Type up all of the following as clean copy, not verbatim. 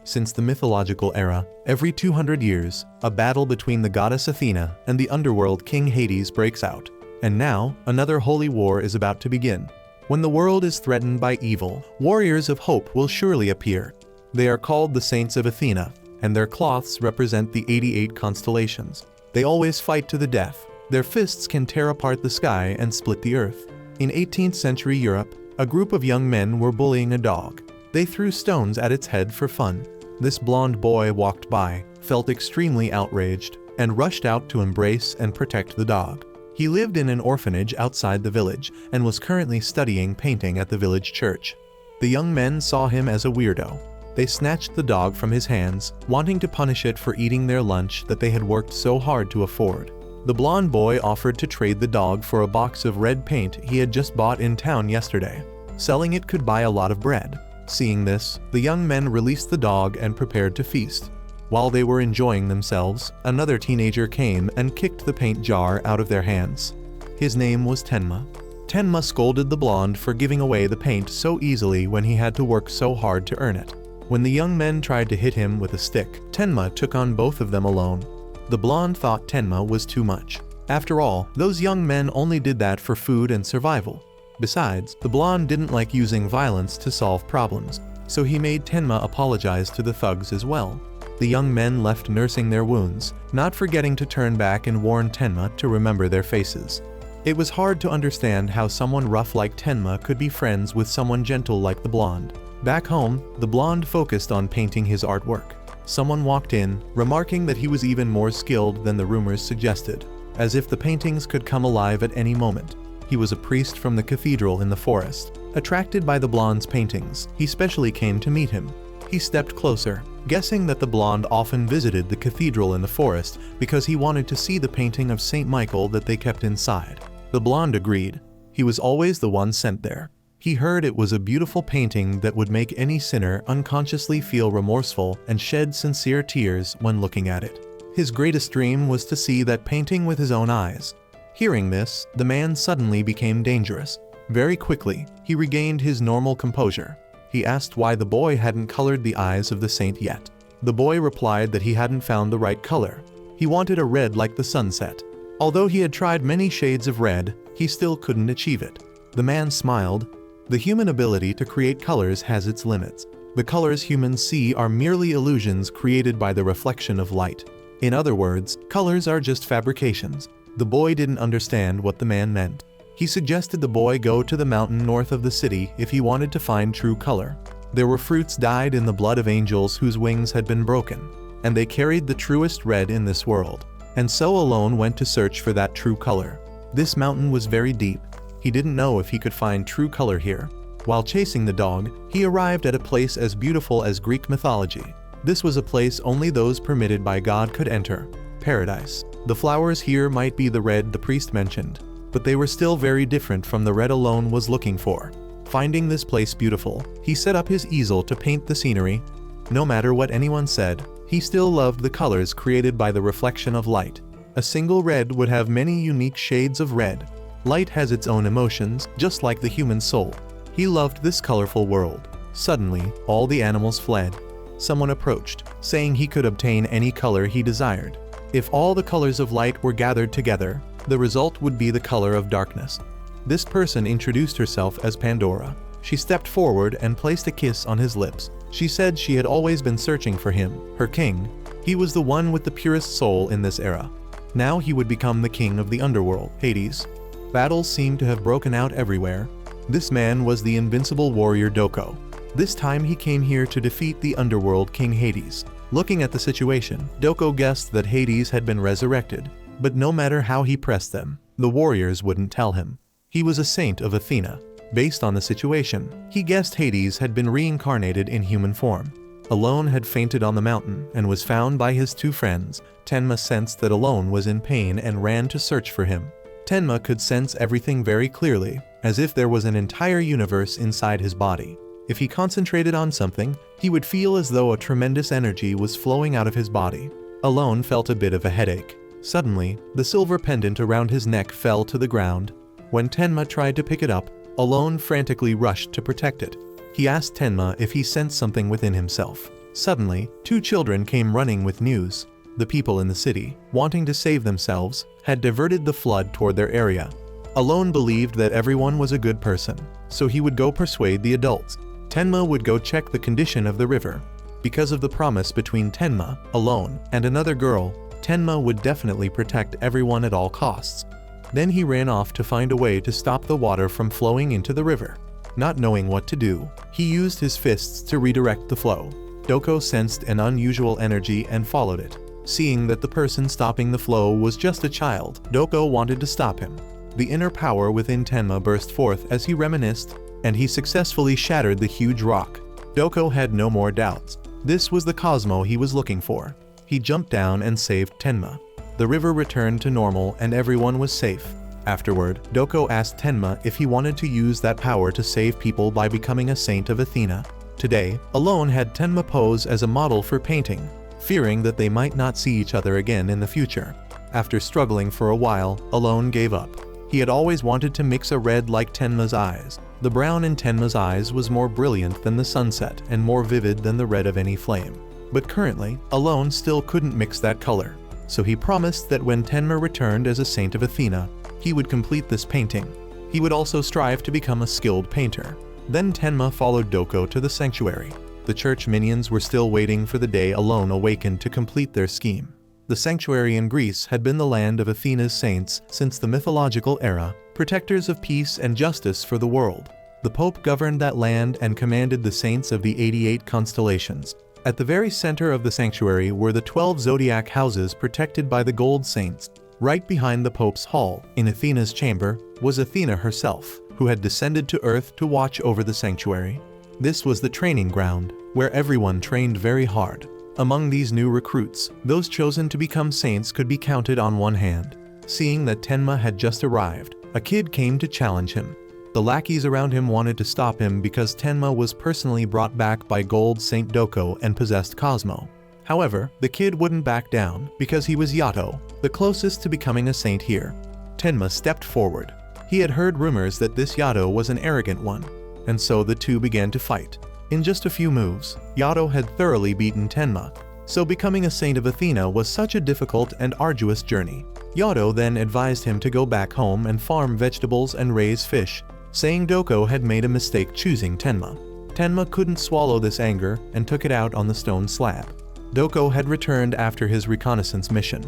Since the mythological era, every 200 years, a battle between the goddess Athena and the underworld king Hades breaks out. And now, another holy war is about to begin. When the world is threatened by evil, warriors of hope will surely appear. They are called the Saints of Athena, and their cloths represent the 88 constellations. They always fight to the death. Their fists can tear apart the sky and split the earth. In 18th century Europe, a group of young men were bullying a dog. They threw stones at its head for fun. This blonde boy walked by, felt extremely outraged, and rushed out to embrace and protect the dog. He lived in an orphanage outside the village and was currently studying painting at the village church. The young men saw him as a weirdo. They snatched the dog from his hands, wanting to punish it for eating their lunch that they had worked so hard to afford. The blonde boy offered to trade the dog for a box of red paint he had just bought in town yesterday. Selling it could buy a lot of bread. Seeing this, the young men released the dog and prepared to feast. While they were enjoying themselves, another teenager came and kicked the paint jar out of their hands. His name was Tenma. Tenma scolded the blonde for giving away the paint so easily when he had to work so hard to earn it. When the young men tried to hit him with a stick, Tenma took on both of them alone. The blonde thought Tenma was too much. After all, those young men only did that for food and survival. Besides, the blonde didn't like using violence to solve problems, so he made Tenma apologize to the thugs as well. The young men left nursing their wounds, not forgetting to turn back and warn Tenma to remember their faces. It was hard to understand how someone rough like Tenma could be friends with someone gentle like the blonde. Back home, the blonde focused on painting his artwork. Someone walked in, remarking that he was even more skilled than the rumors suggested, as if the paintings could come alive at any moment. He was a priest from the cathedral in the forest. Attracted by the blonde's paintings, he specially came to meet him. He stepped closer, guessing that the blonde often visited the cathedral in the forest because he wanted to see the painting of Saint Michael that they kept inside. The blonde agreed. He was always the one sent there. He heard it was a beautiful painting that would make any sinner unconsciously feel remorseful and shed sincere tears when looking at it. His greatest dream was to see that painting with his own eyes. Hearing this, the man suddenly became dangerous. Very quickly, he regained his normal composure. He asked why the boy hadn't colored the eyes of the saint yet. The boy replied that he hadn't found the right color. He wanted a red like the sunset. Although he had tried many shades of red, he still couldn't achieve it. The man smiled. The human ability to create colors has its limits. The colors humans see are merely illusions created by the reflection of light. In other words, colors are just fabrications. The boy didn't understand what the man meant. He suggested the boy go to the mountain north of the city if he wanted to find true color. There were fruits dyed in the blood of angels whose wings had been broken, and they carried the truest red in this world, and so alone went to search for that true color. This mountain was very deep. He didn't know if he could find true color here. While chasing the dog, he arrived at a place as beautiful as Greek mythology. This was a place only those permitted by God could enter. Paradise. The flowers here might be the red the priest mentioned, but they were still very different from the red alone was looking for. Finding this place beautiful, he set up his easel to paint the scenery. No matter what anyone said, he still loved the colors created by the reflection of light. A single red would have many unique shades of red. Light has its own emotions, just like the human soul. He loved this colorful world. Suddenly, all the animals fled. Someone approached, saying he could obtain any color he desired. If all the colors of light were gathered together, the result would be the color of darkness. This person introduced herself as Pandora. She stepped forward and placed a kiss on his lips. She said she had always been searching for him, her king. He was the one with the purest soul in this era. Now he would become the king of the underworld, Hades. Battles seemed to have broken out everywhere. This man was the invincible warrior Doko. This time he came here to defeat the underworld king Hades. Looking at the situation, Doko guessed that Hades had been resurrected, but no matter how he pressed them, the warriors wouldn't tell him. He was a saint of Athena. Based on the situation, he guessed Hades had been reincarnated in human form. Alone had fainted on the mountain and was found by his two friends. Tenma sensed that Alone was in pain and ran to search for him. Tenma could sense everything very clearly, as if there was an entire universe inside his body. If he concentrated on something, he would feel as though a tremendous energy was flowing out of his body. Alone felt a bit of a headache. Suddenly, the silver pendant around his neck fell to the ground. When Tenma tried to pick it up, Alone frantically rushed to protect it. He asked Tenma if he sensed something within himself. Suddenly, two children came running with news. The people in the city, wanting to save themselves, had diverted the flood toward their area. Alone believed that everyone was a good person, so he would go persuade the adults. Tenma would go check the condition of the river. Because of the promise between Tenma, Alone, and another girl, Tenma would definitely protect everyone at all costs. Then he ran off to find a way to stop the water from flowing into the river. Not knowing what to do, he used his fists to redirect the flow. Doko sensed an unusual energy and followed it. Seeing that the person stopping the flow was just a child, Doko wanted to stop him. The inner power within Tenma burst forth as he reminisced, and he successfully shattered the huge rock. Doko had no more doubts. This was the Cosmo he was looking for. He jumped down and saved Tenma. The river returned to normal and everyone was safe. Afterward, Doko asked Tenma if he wanted to use that power to save people by becoming a saint of Athena. Today, Alone had Tenma pose as a model for painting, fearing that they might not see each other again in the future. After struggling for a while, Alone gave up. He had always wanted to mix a red like Tenma's eyes. The brown in Tenma's eyes was more brilliant than the sunset and more vivid than the red of any flame. But currently, Alone still couldn't mix that color. So he promised that when Tenma returned as a saint of Athena, he would complete this painting. He would also strive to become a skilled painter. Then Tenma followed Doko to the sanctuary. The church minions were still waiting for the day Alone awakened to complete their scheme. The sanctuary in Greece had been the land of Athena's saints since the mythological era, protectors of peace and justice for the world. The Pope governed that land and commanded the saints of the 88 constellations. At the very center of the sanctuary were the 12 zodiac houses protected by the gold saints. Right behind the Pope's hall, in Athena's chamber, was Athena herself, who had descended to earth to watch over the sanctuary. This was the training ground, where everyone trained very hard. Among these new recruits, those chosen to become saints could be counted on one hand. Seeing that Tenma had just arrived, a kid came to challenge him. The lackeys around him wanted to stop him because Tenma was personally brought back by Gold Saint Doko and possessed Cosmo. However, the kid wouldn't back down because he was Yato, the closest to becoming a saint here. Tenma stepped forward. He had heard rumors that this Yato was an arrogant one, and so the two began to fight. In just a few moves, Yato had thoroughly beaten Tenma, so becoming a saint of Athena was such a difficult and arduous journey. Yato then advised him to go back home and farm vegetables and raise fish, saying Doko had made a mistake choosing Tenma. Tenma couldn't swallow this anger and took it out on the stone slab. Doko had returned after his reconnaissance mission.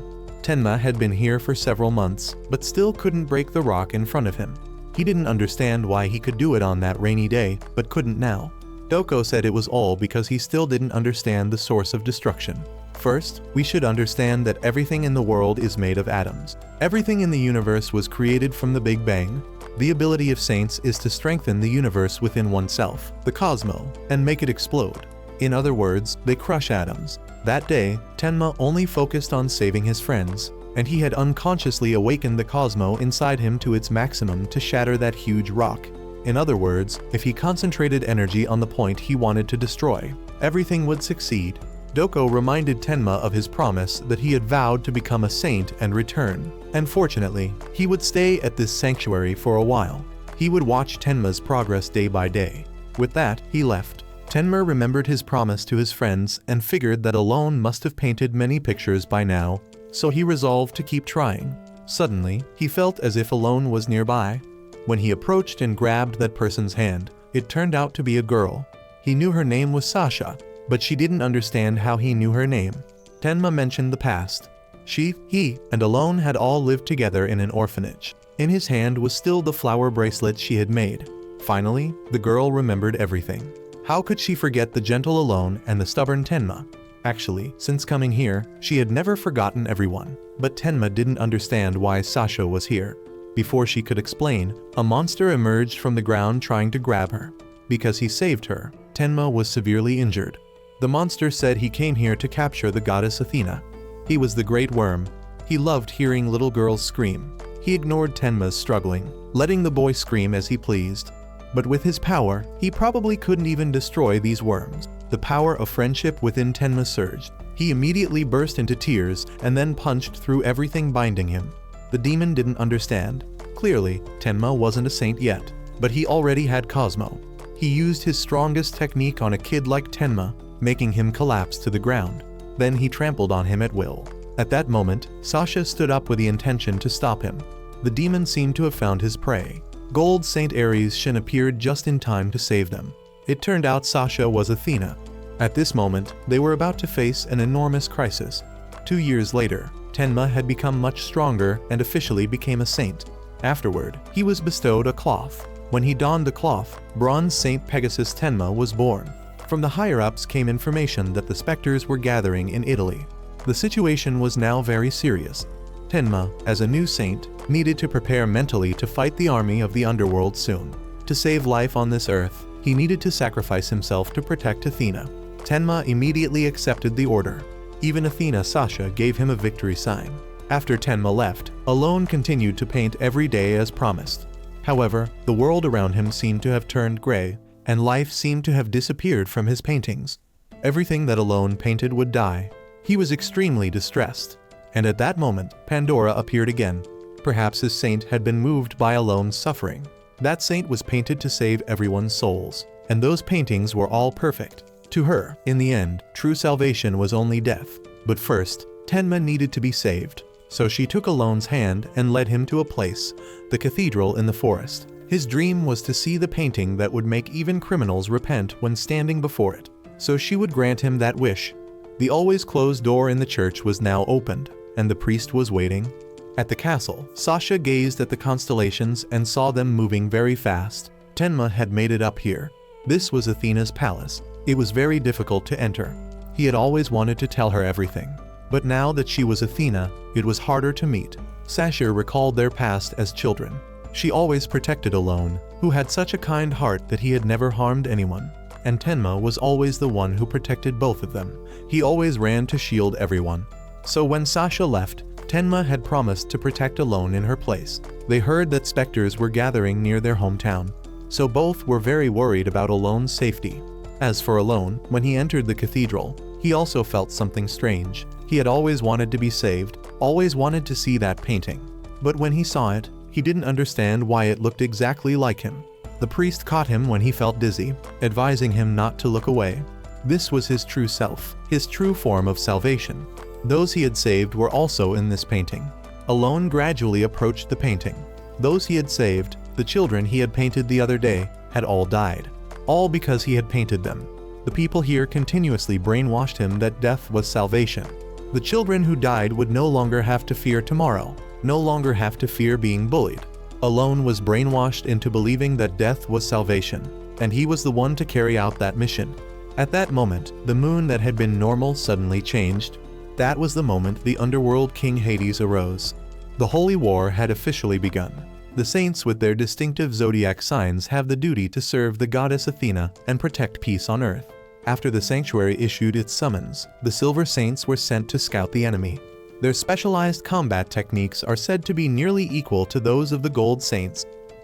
Tenma had been here for several months, but still couldn't break the rock in front of him. He didn't understand why he could do it on that rainy day, but couldn't now. Doko said it was all because he still didn't understand the source of destruction. First, we should understand that everything in the world is made of atoms. Everything in the universe was created from the Big Bang. The ability of saints is to strengthen the universe within oneself, the cosmos, and make it explode. In other words, they crush atoms. That day, Tenma only focused on saving his friends, and he had unconsciously awakened the Cosmo inside him to its maximum to shatter that huge rock. In other words, if he concentrated energy on the point he wanted to destroy, everything would succeed. Doko reminded Tenma of his promise that he had vowed to become a saint and return, and fortunately, he would stay at this sanctuary for a while. He would watch Tenma's progress day by day. With that, he left. Tenma remembered his promise to his friends and figured that Alone must have painted many pictures by now, so he resolved to keep trying. Suddenly, he felt as if Alone was nearby. When he approached and grabbed that person's hand, it turned out to be a girl. He knew her name was Sasha, but she didn't understand how he knew her name. Tenma mentioned the past. She, he, and Alone had all lived together in an orphanage. In his hand was still the flower bracelet she had made. Finally, the girl remembered everything. How could she forget the gentle Alone and the stubborn Tenma? Actually, since coming here, she had never forgotten everyone. But Tenma didn't understand why Sasha was here. Before she could explain, a monster emerged from the ground trying to grab her. Because he saved her, Tenma was severely injured. The monster said he came here to capture the goddess Athena. He was the Great Worm. He loved hearing little girls scream. He ignored Tenma's struggling, letting the boy scream as he pleased. But with his power, he probably couldn't even destroy these worms. The power of friendship within Tenma surged. He immediately burst into tears and then punched through everything binding him. The demon didn't understand. Clearly, Tenma wasn't a saint yet, but he already had Cosmo. He used his strongest technique on a kid like Tenma, making him collapse to the ground. Then he trampled on him at will. At that moment, Sasha stood up with the intention to stop him. The demon seemed to have found his prey. Gold Saint Ares Shin appeared just in time to save them. It turned out Sasha was Athena. At this moment, they were about to face an enormous crisis. 2 years later, Tenma had become much stronger and officially became a saint. Afterward, he was bestowed a cloth. When he donned the cloth, Bronze Saint Pegasus Tenma was born. From the higher-ups came information that the specters were gathering in Italy. The situation was now very serious. Tenma, as a new saint, needed to prepare mentally to fight the army of the underworld soon. To save life on this earth, he needed to sacrifice himself to protect Athena. Tenma immediately accepted the order. Even Athena Sasha gave him a victory sign. After Tenma left, Alone continued to paint every day as promised. However, the world around him seemed to have turned gray, and life seemed to have disappeared from his paintings. Everything that Alone painted would die. He was extremely distressed. And at that moment, Pandora appeared again. Perhaps his saint had been moved by Alone's suffering. That saint was painted to save everyone's souls, and those paintings were all perfect. To her, in the end, true salvation was only death. But first, Tenma needed to be saved. So she took Alone's hand and led him to a place, the cathedral in the forest. His dream was to see the painting that would make even criminals repent when standing before it. So she would grant him that wish. The always closed door in the church was now opened, and the priest was waiting. At the castle, Sasha gazed at the constellations and saw them moving very fast. Tenma had made it up here. This was Athena's palace. It was very difficult to enter. He had always wanted to tell her everything. But now that she was Athena, it was harder to meet. Sasha recalled their past as children. She always protected Alone, who had such a kind heart that he had never harmed anyone. And Tenma was always the one who protected both of them. He always ran to shield everyone. So when Sasha left, Tenma had promised to protect Alone in her place. They heard that specters were gathering near their hometown. So both were very worried about Alone's safety. As for Alone, when he entered the cathedral, he also felt something strange. He had always wanted to be saved, always wanted to see that painting. But when he saw it, he didn't understand why it looked exactly like him. The priest caught him when he felt dizzy, advising him not to look away. This was his true self, his true form of salvation. Those he had saved were also in this painting. Alone gradually approached the painting. Those he had saved, the children he had painted the other day, had all died. All because he had painted them. The people here continuously brainwashed him that death was salvation. The children who died would no longer have to fear tomorrow, no longer have to fear being bullied. Alone was brainwashed into believing that death was salvation, and he was the one to carry out that mission. At that moment, the moon that had been normal suddenly changed. That was the moment the underworld king Hades arose. The holy war had officially begun. The saints with their distinctive zodiac signs have the duty to serve the goddess Athena and protect peace on earth. After the sanctuary issued its summons, the silver saints were sent to scout the enemy. Their specialized combat techniques are said to be nearly equal to those of the gold saints.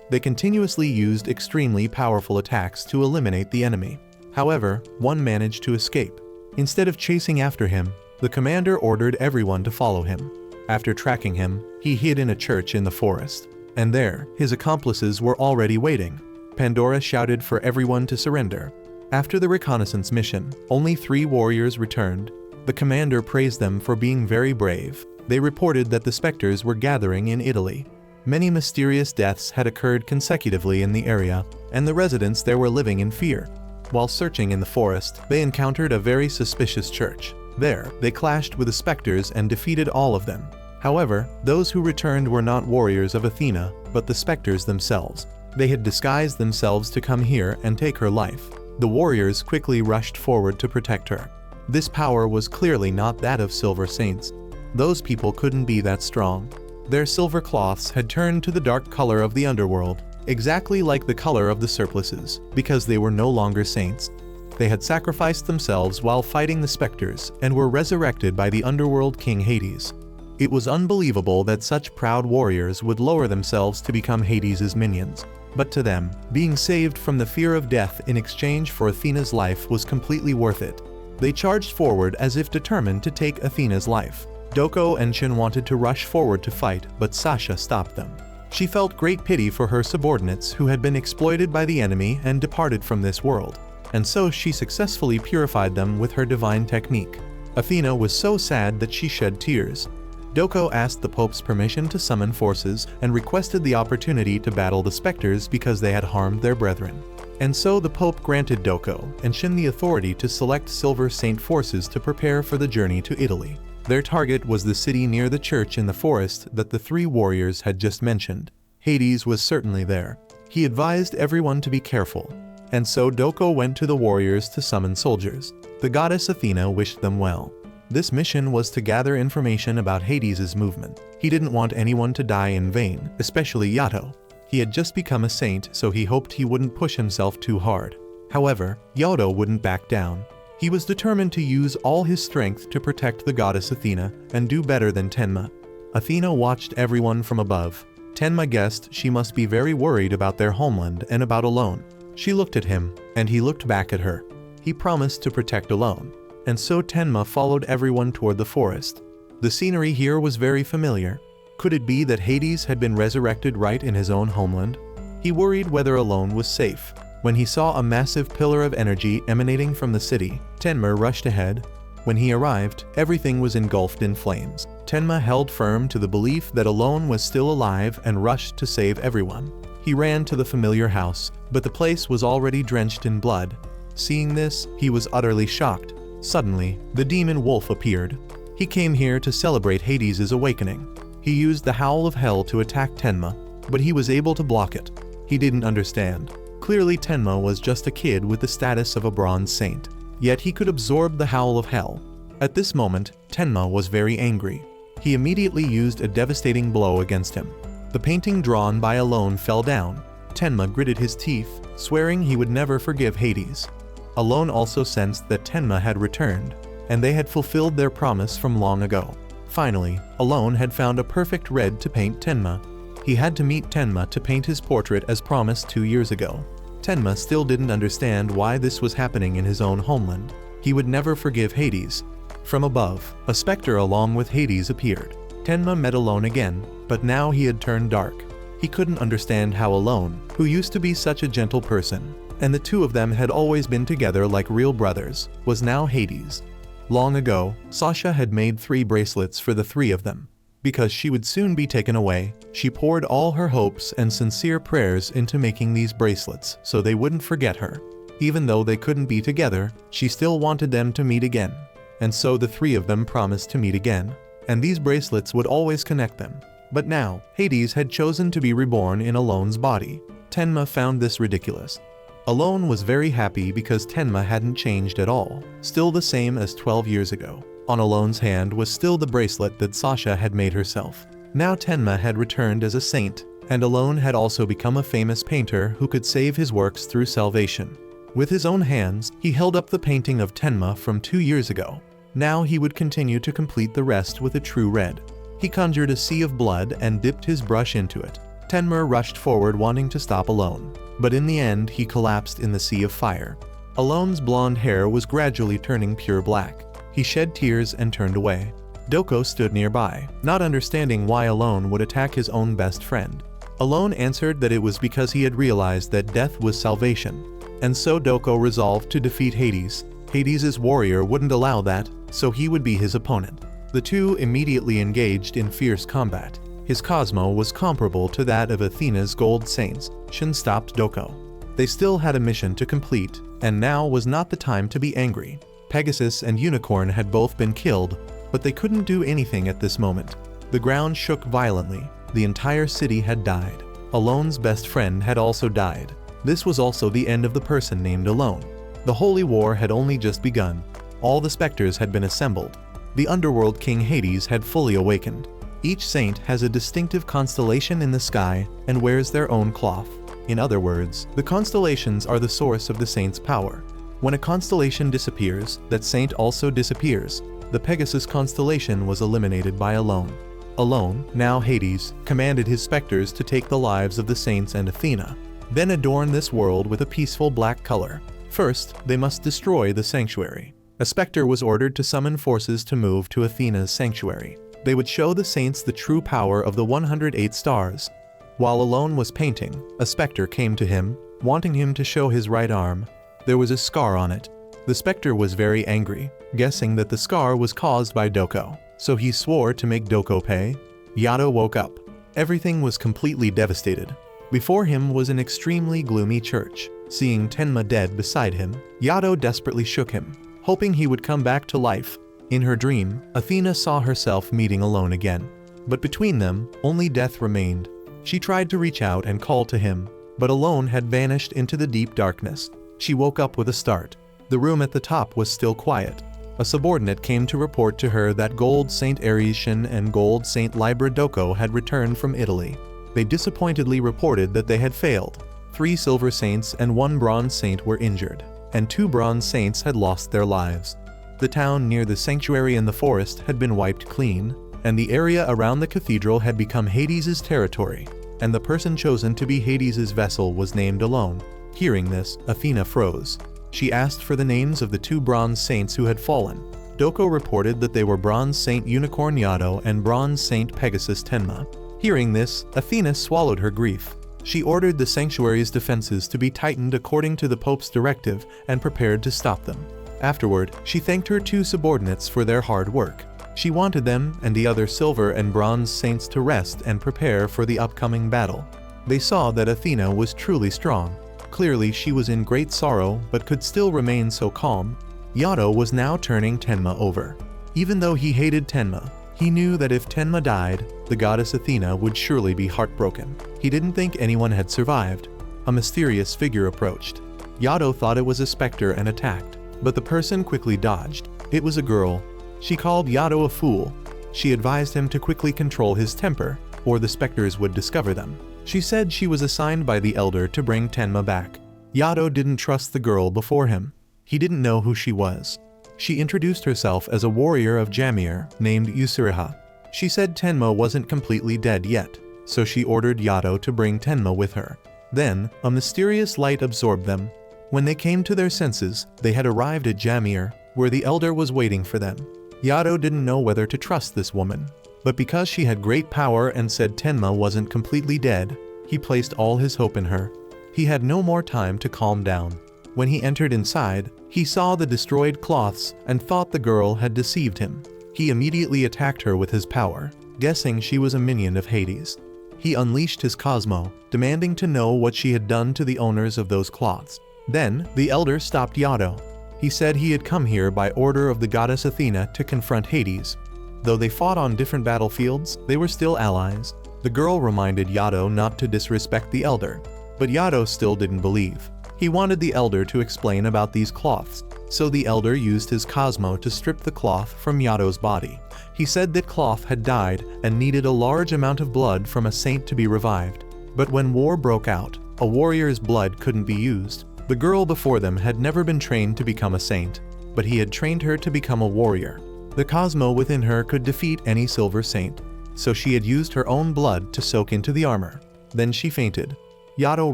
They continuously used extremely powerful attacks to eliminate the enemy. However, one managed to escape. Instead of chasing after him, the commander ordered everyone to follow him. After tracking him, he hid in a church in the forest. And there, his accomplices were already waiting. Pandora shouted for everyone to surrender. After the reconnaissance mission, only 3 warriors returned. The commander praised them for being very brave. They reported that the specters were gathering in Italy. Many mysterious deaths had occurred consecutively in the area, and the residents there were living in fear. While searching in the forest, they encountered a very suspicious church. There, they clashed with the specters and defeated all of them. However, those who returned were not warriors of Athena, but the specters themselves. They had disguised themselves to come here and take her life. The warriors quickly rushed forward to protect her. This power was clearly not that of silver saints. Those people couldn't be that strong. Their silver cloths had turned to the dark color of the underworld, exactly like the color of the surplices, because they were no longer saints. They had sacrificed themselves while fighting the specters and were resurrected by the underworld king Hades. It was unbelievable that such proud warriors would lower themselves to become Hades's minions. But to them, being saved from the fear of death in exchange for Athena's life was completely worth it. They charged forward as if determined to take Athena's life. Doko and Shin wanted to rush forward to fight, but Sasha stopped them. She felt great pity for her subordinates who had been exploited by the enemy and departed from this world. and so she successfully purified them with her divine technique. Athena was so sad that she shed tears. Doko asked the Pope's permission to summon forces and requested the opportunity to battle the specters because they had harmed their brethren. And so the Pope granted Doko and Shin the authority to select Silver Saint forces to prepare for the journey to Italy. Their target was the city near the church in the forest that the three warriors had just mentioned. Hades was certainly there. He advised everyone to be careful. And so Doko went to the warriors to summon soldiers. The goddess Athena wished them well. This mission was to gather information about Hades' movement. He didn't want anyone to die in vain, especially Yato. He had just become a saint, so he hoped he wouldn't push himself too hard. However, Yato wouldn't back down. He was determined to use all his strength to protect the goddess Athena and do better than Tenma. Athena watched everyone from above. Tenma guessed she must be very worried about their homeland and about Alone. She looked at him, and he looked back at her. He promised to protect Alone. And so Tenma followed everyone toward the forest. The scenery here was very familiar. Could it be that Hades had been resurrected right in his own homeland? He worried whether Alone was safe. When he saw a massive pillar of energy emanating from the city, Tenma rushed ahead. When he arrived, everything was engulfed in flames. Tenma held firm to the belief that Alone was still alive and rushed to save everyone. He ran to the familiar house, but the place was already drenched in blood. Seeing this, he was utterly shocked. Suddenly, the demon wolf appeared. He came here to celebrate Hades' awakening. He used the howl of hell to attack Tenma, but he was able to block it. He didn't understand. Clearly Tenma was just a kid with the status of a bronze saint. Yet he could absorb the howl of hell. At this moment, Tenma was very angry. He immediately used a devastating blow against him. The painting drawn by Alone fell down. Tenma gritted his teeth, swearing he would never forgive Hades. Alone also sensed that Tenma had returned, and they had fulfilled their promise from long ago. Finally, Alone had found a perfect red to paint Tenma. He had to meet Tenma to paint his portrait as promised 2 years ago. Tenma still didn't understand why this was happening in his own homeland. He would never forgive Hades. From above, a specter along with Hades appeared. Tenma met Alone again, but now he had turned dark. He couldn't understand how Alone, who used to be such a gentle person, and the two of them had always been together like real brothers, was now Hades. Long ago, Sasha had made 3 bracelets for the 3 of them. Because she would soon be taken away, she poured all her hopes and sincere prayers into making these bracelets so they wouldn't forget her. Even though they couldn't be together, she still wanted them to meet again. And so the 3 of them promised to meet again, and these bracelets would always connect them. But now, Hades had chosen to be reborn in Alone's body. Tenma found this ridiculous. Alone was very happy because Tenma hadn't changed at all, still the same as 12 years ago. On Alone's hand was still the bracelet that Sasha had made herself. Now Tenma had returned as a saint, and Alone had also become a famous painter who could save his works through salvation. With his own hands, he held up the painting of Tenma from 2 years ago. Now he would continue to complete the rest with a true red. He conjured a sea of blood and dipped his brush into it. Tenma rushed forward wanting to stop Alone, but in the end he collapsed in the sea of fire. Alone's blonde hair was gradually turning pure black. He shed tears and turned away. Doko stood nearby, not understanding why Alone would attack his own best friend. Alone answered that it was because he had realized that death was salvation. And so Doko resolved to defeat Hades. Hades' warrior wouldn't allow that, so he would be his opponent. The two immediately engaged in fierce combat. His Cosmo was comparable to that of Athena's gold saints. Shin stopped Doko. They still had a mission to complete, and now was not the time to be angry. Pegasus and Unicorn had both been killed, but they couldn't do anything at this moment. The ground shook violently. The entire city had died. Alone's best friend had also died. This was also the end of the person named Alone. The Holy War had only just begun. All the specters had been assembled. The underworld king Hades had fully awakened. Each saint has a distinctive constellation in the sky and wears their own cloth. In other words, the constellations are the source of the saint's power. When a constellation disappears, that saint also disappears. The Pegasus constellation was eliminated by Alone. Alone, now Hades, commanded his specters to take the lives of the saints and Athena, then adorn this world with a peaceful black color. First, they must destroy the sanctuary. A specter was ordered to summon forces to move to Athena's sanctuary. They would show the saints the true power of the 108 stars. While Alone was painting, a specter came to him, wanting him to show his right arm. There was a scar on it. The specter was very angry, guessing that the scar was caused by Doko, so he swore to make Doko pay. Yato woke up. Everything was completely devastated. Before him was an extremely gloomy church. Seeing Tenma dead beside him, Yato desperately shook him, hoping he would come back to life. In her dream, Athena saw herself meeting Alone again. But between them, only death remained. She tried to reach out and call to him, but Alone had vanished into the deep darkness. She woke up with a start. The room at the top was still quiet. A subordinate came to report to her that Gold Saint Arishan and Gold Saint Libra Doko had returned from Italy. They disappointedly reported that they had failed. 3 Silver Saints and 1 Bronze Saint were injured, and 2 Bronze Saints had lost their lives. The town near the sanctuary in the forest had been wiped clean, and the area around the cathedral had become Hades's territory, and the person chosen to be Hades's vessel was named Alone. Hearing this, Athena froze. She asked for the names of the 2 Bronze Saints who had fallen. Doko reported that they were Bronze Saint Unicorn Yato and Bronze Saint Pegasus Tenma. Hearing this, Athena swallowed her grief. She ordered the sanctuary's defenses to be tightened according to the Pope's directive and prepared to stop them. Afterward, she thanked her 2 subordinates for their hard work. She wanted them and the other Silver and Bronze Saints to rest and prepare for the upcoming battle. They saw that Athena was truly strong. Clearly she was in great sorrow but could still remain so calm. Yato was now turning Tenma over. Even though he hated Tenma, he knew that if Tenma died, the goddess Athena would surely be heartbroken. He didn't think anyone had survived. A mysterious figure approached. Yato thought it was a specter and attacked, but the person quickly dodged. It was a girl. She called Yato a fool. She advised him to quickly control his temper, or the specters would discover them. She said she was assigned by the elder to bring Tenma back. Yato didn't trust the girl before him. He didn't know who she was. She introduced herself as a warrior of Jamir named Yusuriha. She said Tenma wasn't completely dead yet, so she ordered Yato to bring Tenma with her. Then, a mysterious light absorbed them. When they came to their senses, they had arrived at Jamir, where the elder was waiting for them. Yato didn't know whether to trust this woman, but because she had great power and said Tenma wasn't completely dead, he placed all his hope in her. He had no more time to calm down. When he entered inside, he saw the destroyed cloths and thought the girl had deceived him. He immediately attacked her with his power, guessing she was a minion of Hades. He unleashed his Cosmo, demanding to know what she had done to the owners of those cloths. Then, the elder stopped Yato. He said he had come here by order of the goddess Athena to confront Hades. Though they fought on different battlefields, they were still allies. The girl reminded Yato not to disrespect the elder, but Yato still didn't believe. He wanted the elder to explain about these cloths, so the elder used his Cosmo to strip the cloth from Yato's body. He said that cloth had died and needed a large amount of blood from a saint to be revived. But when war broke out, a warrior's blood couldn't be used. The girl before them had never been trained to become a saint, but he had trained her to become a warrior. The Cosmo within her could defeat any silver saint, so she had used her own blood to soak into the armor. Then she fainted. Yato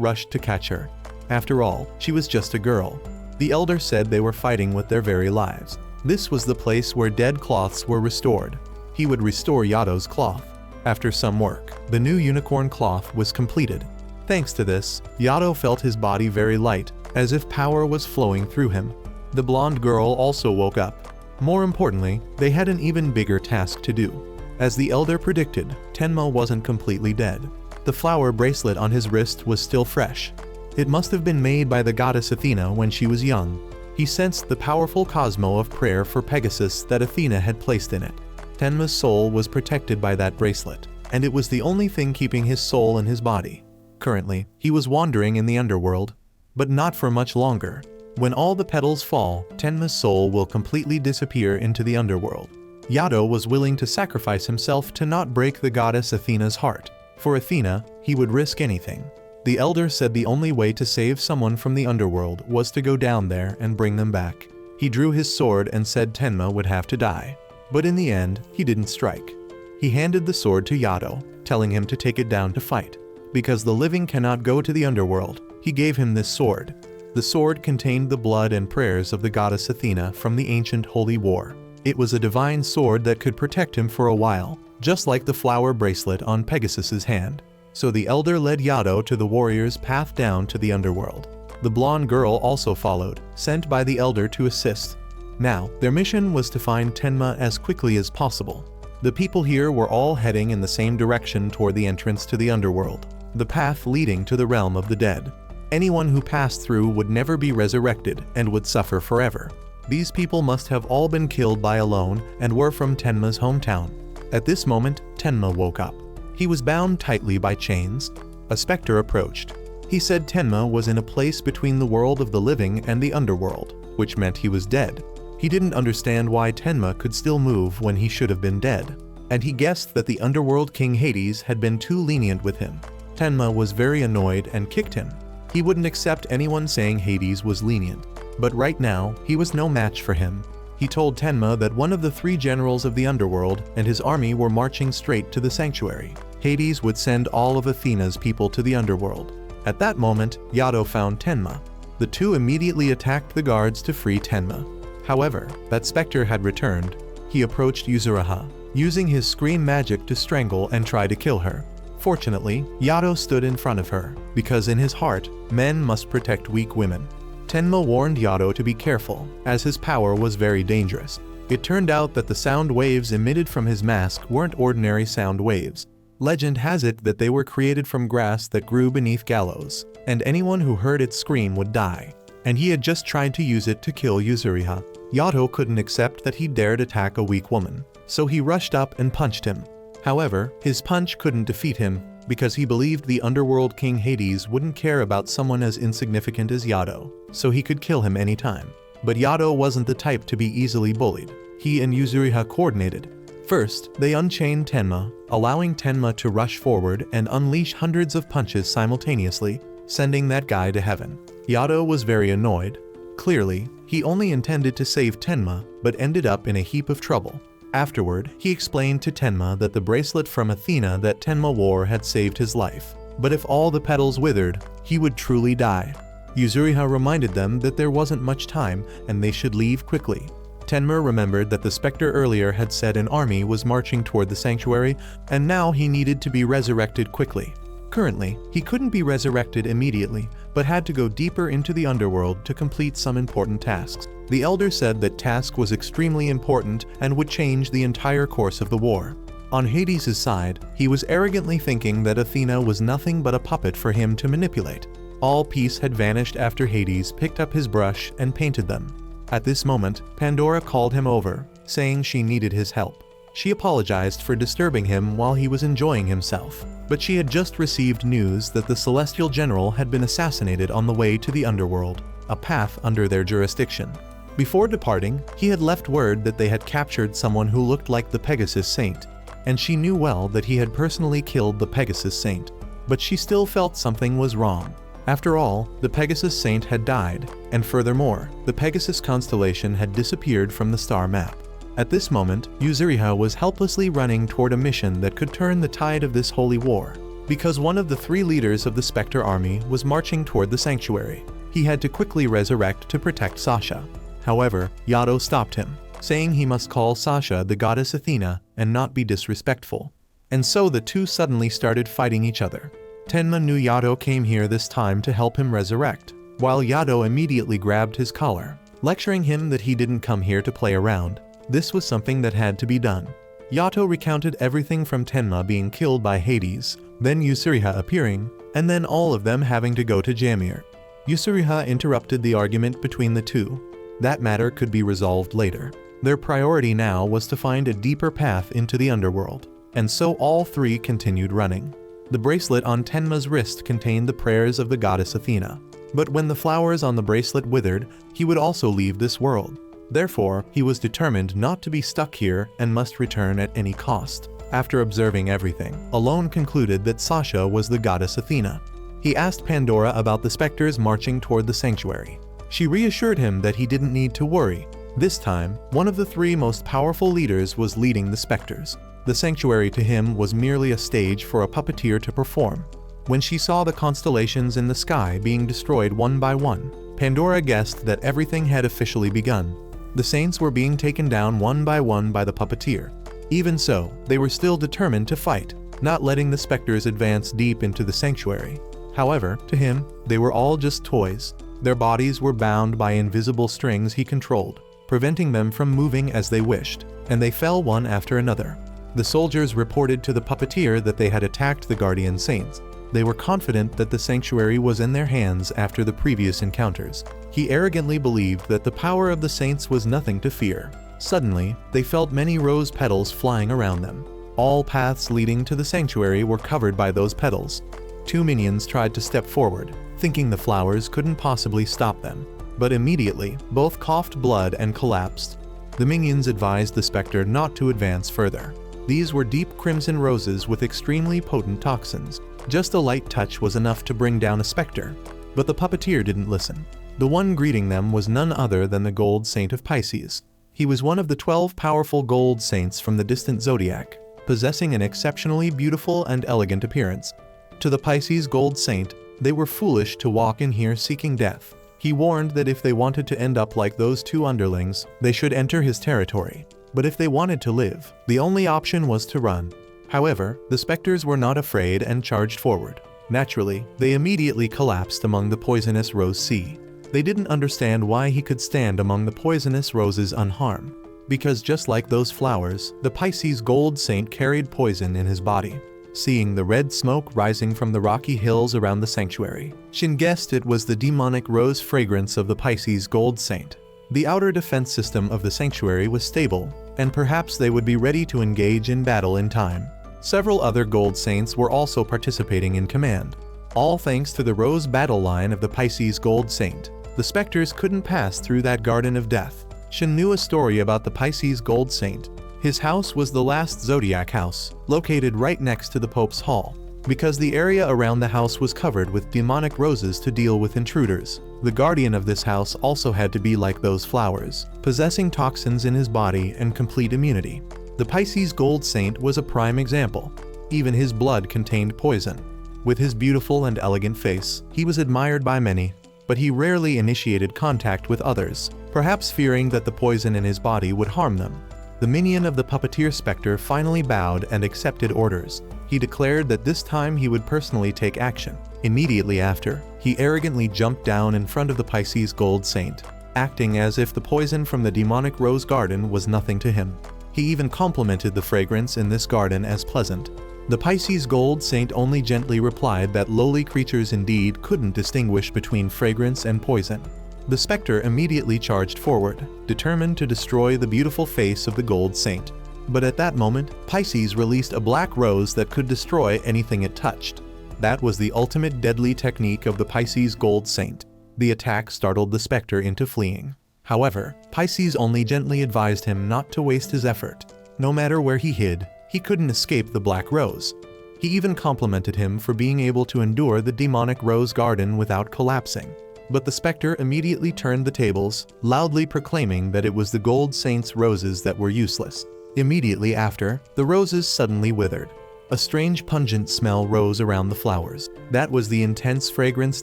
rushed to catch her. After all, she was just a girl. The elder said they were fighting with their very lives. This was the place where dead cloths were restored. He would restore Yato's cloth. After some work, the new unicorn cloth was completed. Thanks to this, Yato felt his body very light, as if power was flowing through him. The blonde girl also woke up. More importantly, they had an even bigger task to do. As the elder predicted, Tenma wasn't completely dead. The flower bracelet on his wrist was still fresh. It must have been made by the goddess Athena when she was young. He sensed the powerful Cosmo of prayer for Pegasus that Athena had placed in it. Tenma's soul was protected by that bracelet, and it was the only thing keeping his soul in his body. Currently, he was wandering in the underworld, but not for much longer. When all the petals fall, Tenma's soul will completely disappear into the underworld. Yato was willing to sacrifice himself to not break the goddess Athena's heart. For Athena, he would risk anything. The elder said the only way to save someone from the underworld was to go down there and bring them back. He drew his sword and said Tenma would have to die. But in the end, he didn't strike. He handed the sword to Yato, telling him to take it down to fight. Because the living cannot go to the underworld, he gave him this sword. The sword contained the blood and prayers of the goddess Athena from the ancient holy war. It was a divine sword that could protect him for a while, just like the flower bracelet on Pegasus's hand. So the elder led Yato to the warrior's path down to the underworld. The blonde girl also followed, sent by the elder to assist. Now, their mission was to find Tenma as quickly as possible. The people here were all heading in the same direction toward the entrance to the underworld, the path leading to the realm of the dead. Anyone who passed through would never be resurrected and would suffer forever. These people must have all been killed by Alone and were from Tenma's hometown. At this moment, Tenma woke up. He was bound tightly by chains. A specter approached. He said Tenma was in a place between the world of the living and the underworld, which meant he was dead. He didn't understand why Tenma could still move when he should have been dead, and he guessed that the underworld king Hades had been too lenient with him. Tenma was very annoyed and kicked him. He wouldn't accept anyone saying Hades was lenient, but right now, he was no match for him. He told Tenma that one of the 3 generals of the underworld and his army were marching straight to the sanctuary. Hades would send all of Athena's people to the underworld. At that moment, Yato found Tenma. The two immediately attacked the guards to free Tenma. However, that specter had returned. He approached Yuzuriha, using his scream magic to strangle and try to kill her. Fortunately, Yato stood in front of her, because in his heart, men must protect weak women. Tenma warned Yato to be careful, as his power was very dangerous. It turned out that the sound waves emitted from his mask weren't ordinary sound waves. Legend has it that they were created from grass that grew beneath gallows, and anyone who heard it scream would die. And he had just tried to use it to kill Yuzuriha. Yato couldn't accept that he dared attack a weak woman, so he rushed up and punched him. However, his punch couldn't defeat him, because he believed the underworld king Hades wouldn't care about someone as insignificant as Yato, so he could kill him anytime. But Yato wasn't the type to be easily bullied. He and Yuzuriha coordinated. First, they unchained Tenma, allowing Tenma to rush forward and unleash hundreds of punches simultaneously, sending that guy to heaven. Yato was very annoyed. Clearly, he only intended to save Tenma, but ended up in a heap of trouble. Afterward, he explained to Tenma that the bracelet from Athena that Tenma wore had saved his life. But if all the petals withered, he would truly die. Yuzuriha reminded them that there wasn't much time and they should leave quickly. Tenma remembered that the specter earlier had said an army was marching toward the sanctuary, and now he needed to be resurrected quickly. Currently, he couldn't be resurrected immediately, but had to go deeper into the underworld to complete some important tasks. The elder said that task was extremely important and would change the entire course of the war. On Hades' side, he was arrogantly thinking that Athena was nothing but a puppet for him to manipulate. All peace had vanished after Hades picked up his brush and painted them. At this moment, Pandora called him over, saying she needed his help. She apologized for disturbing him while he was enjoying himself, but she had just received news that the Celestial General had been assassinated on the way to the underworld, a path under their jurisdiction. Before departing, he had left word that they had captured someone who looked like the Pegasus Saint, and she knew well that he had personally killed the Pegasus Saint. But she still felt something was wrong. After all, the Pegasus Saint had died, and furthermore, the Pegasus constellation had disappeared from the star map. At this moment, Yuzuriha was helplessly running toward a mission that could turn the tide of this holy war. Because one of the 3 leaders of the Spectre army was marching toward the sanctuary, he had to quickly resurrect to protect Sasha. However, Yato stopped him, saying he must call Sasha the goddess Athena and not be disrespectful. And so the two suddenly started fighting each other. Tenma knew Yato came here this time to help him resurrect, while Yato immediately grabbed his collar, lecturing him that he didn't come here to play around. This was something that had to be done. Yato recounted everything from Tenma being killed by Hades, then Yuzuriha appearing, and then all of them having to go to Jamir. Yuzuriha interrupted the argument between the two. That matter could be resolved later. Their priority now was to find a deeper path into the underworld, and so all 3 continued running. The bracelet on Tenma's wrist contained the prayers of the goddess Athena, but when the flowers on the bracelet withered, he would also leave this world. Therefore, he was determined not to be stuck here and must return at any cost. After observing everything, Alone concluded that Sasha was the goddess Athena. He asked Pandora about the specters marching toward the sanctuary. She reassured him that he didn't need to worry. This time, one of the 3 most powerful leaders was leading the specters. The sanctuary to him was merely a stage for a puppeteer to perform. When she saw the constellations in the sky being destroyed one by one, Pandora guessed that everything had officially begun. The saints were being taken down one by the puppeteer. Even so, they were still determined to fight, not letting the specters advance deep into the sanctuary. However, to him, they were all just toys. Their bodies were bound by invisible strings he controlled, preventing them from moving as they wished, and they fell one after another. The soldiers reported to the puppeteer that they had attacked the guardian saints. They were confident that the sanctuary was in their hands after the previous encounters. He arrogantly believed that the power of the saints was nothing to fear. Suddenly, they felt many rose petals flying around them. All paths leading to the sanctuary were covered by those petals. Two minions tried to step forward, thinking the flowers couldn't possibly stop them. But immediately, both coughed blood and collapsed. The minions advised the specter not to advance further. These were deep crimson roses with extremely potent toxins. Just a light touch was enough to bring down a specter. But the puppeteer didn't listen. The one greeting them was none other than the gold saint of Pisces. He was one of the 12 powerful gold saints from the distant zodiac, possessing an exceptionally beautiful and elegant appearance. To the Pisces gold saint, they were foolish to walk in here seeking death. He warned that if they wanted to end up like those two underlings, they should enter his territory. But if they wanted to live, the only option was to run. However, the specters were not afraid and charged forward. Naturally, they immediately collapsed among the poisonous rose sea. They didn't understand why he could stand among the poisonous roses unharmed. Because just like those flowers, the Pisces gold saint carried poison in his body. Seeing the red smoke rising from the rocky hills around the sanctuary, Shin guessed it was the demonic rose fragrance of the Pisces gold saint. The outer defense system of the sanctuary was stable, and perhaps they would be ready to engage in battle in time. Several other gold saints were also participating in command. All thanks to the rose battle line of the Pisces gold saint, the specters couldn't pass through that garden of death. Shin knew a story about the Pisces gold saint. His house was the last zodiac house, located right next to the Pope's hall. Because the area around the house was covered with demonic roses to deal with intruders, the guardian of this house also had to be like those flowers, possessing toxins in his body and complete immunity. The Pisces gold saint was a prime example. Even his blood contained poison. With his beautiful and elegant face, he was admired by many, but he rarely initiated contact with others, perhaps fearing that the poison in his body would harm them. The minion of the puppeteer specter finally bowed and accepted orders. He declared that this time he would personally take action. Immediately after, he arrogantly jumped down in front of the Pisces gold saint, acting as if the poison from the demonic rose garden was nothing to him. He even complimented the fragrance in this garden as pleasant. The Pisces gold saint only gently replied that lowly creatures indeed couldn't distinguish between fragrance and poison. The specter immediately charged forward, determined to destroy the beautiful face of the gold saint. But at that moment, Pisces released a black rose that could destroy anything it touched. That was the ultimate deadly technique of the Pisces gold saint. The attack startled the specter into fleeing. However, Pisces only gently advised him not to waste his effort. No matter where he hid, he couldn't escape the black rose. He even complimented him for being able to endure the demonic rose garden without collapsing. But the specter immediately turned the tables, loudly proclaiming that it was the gold saint's roses that were useless. Immediately after, the roses suddenly withered. A strange pungent smell rose around the flowers. That was the intense fragrance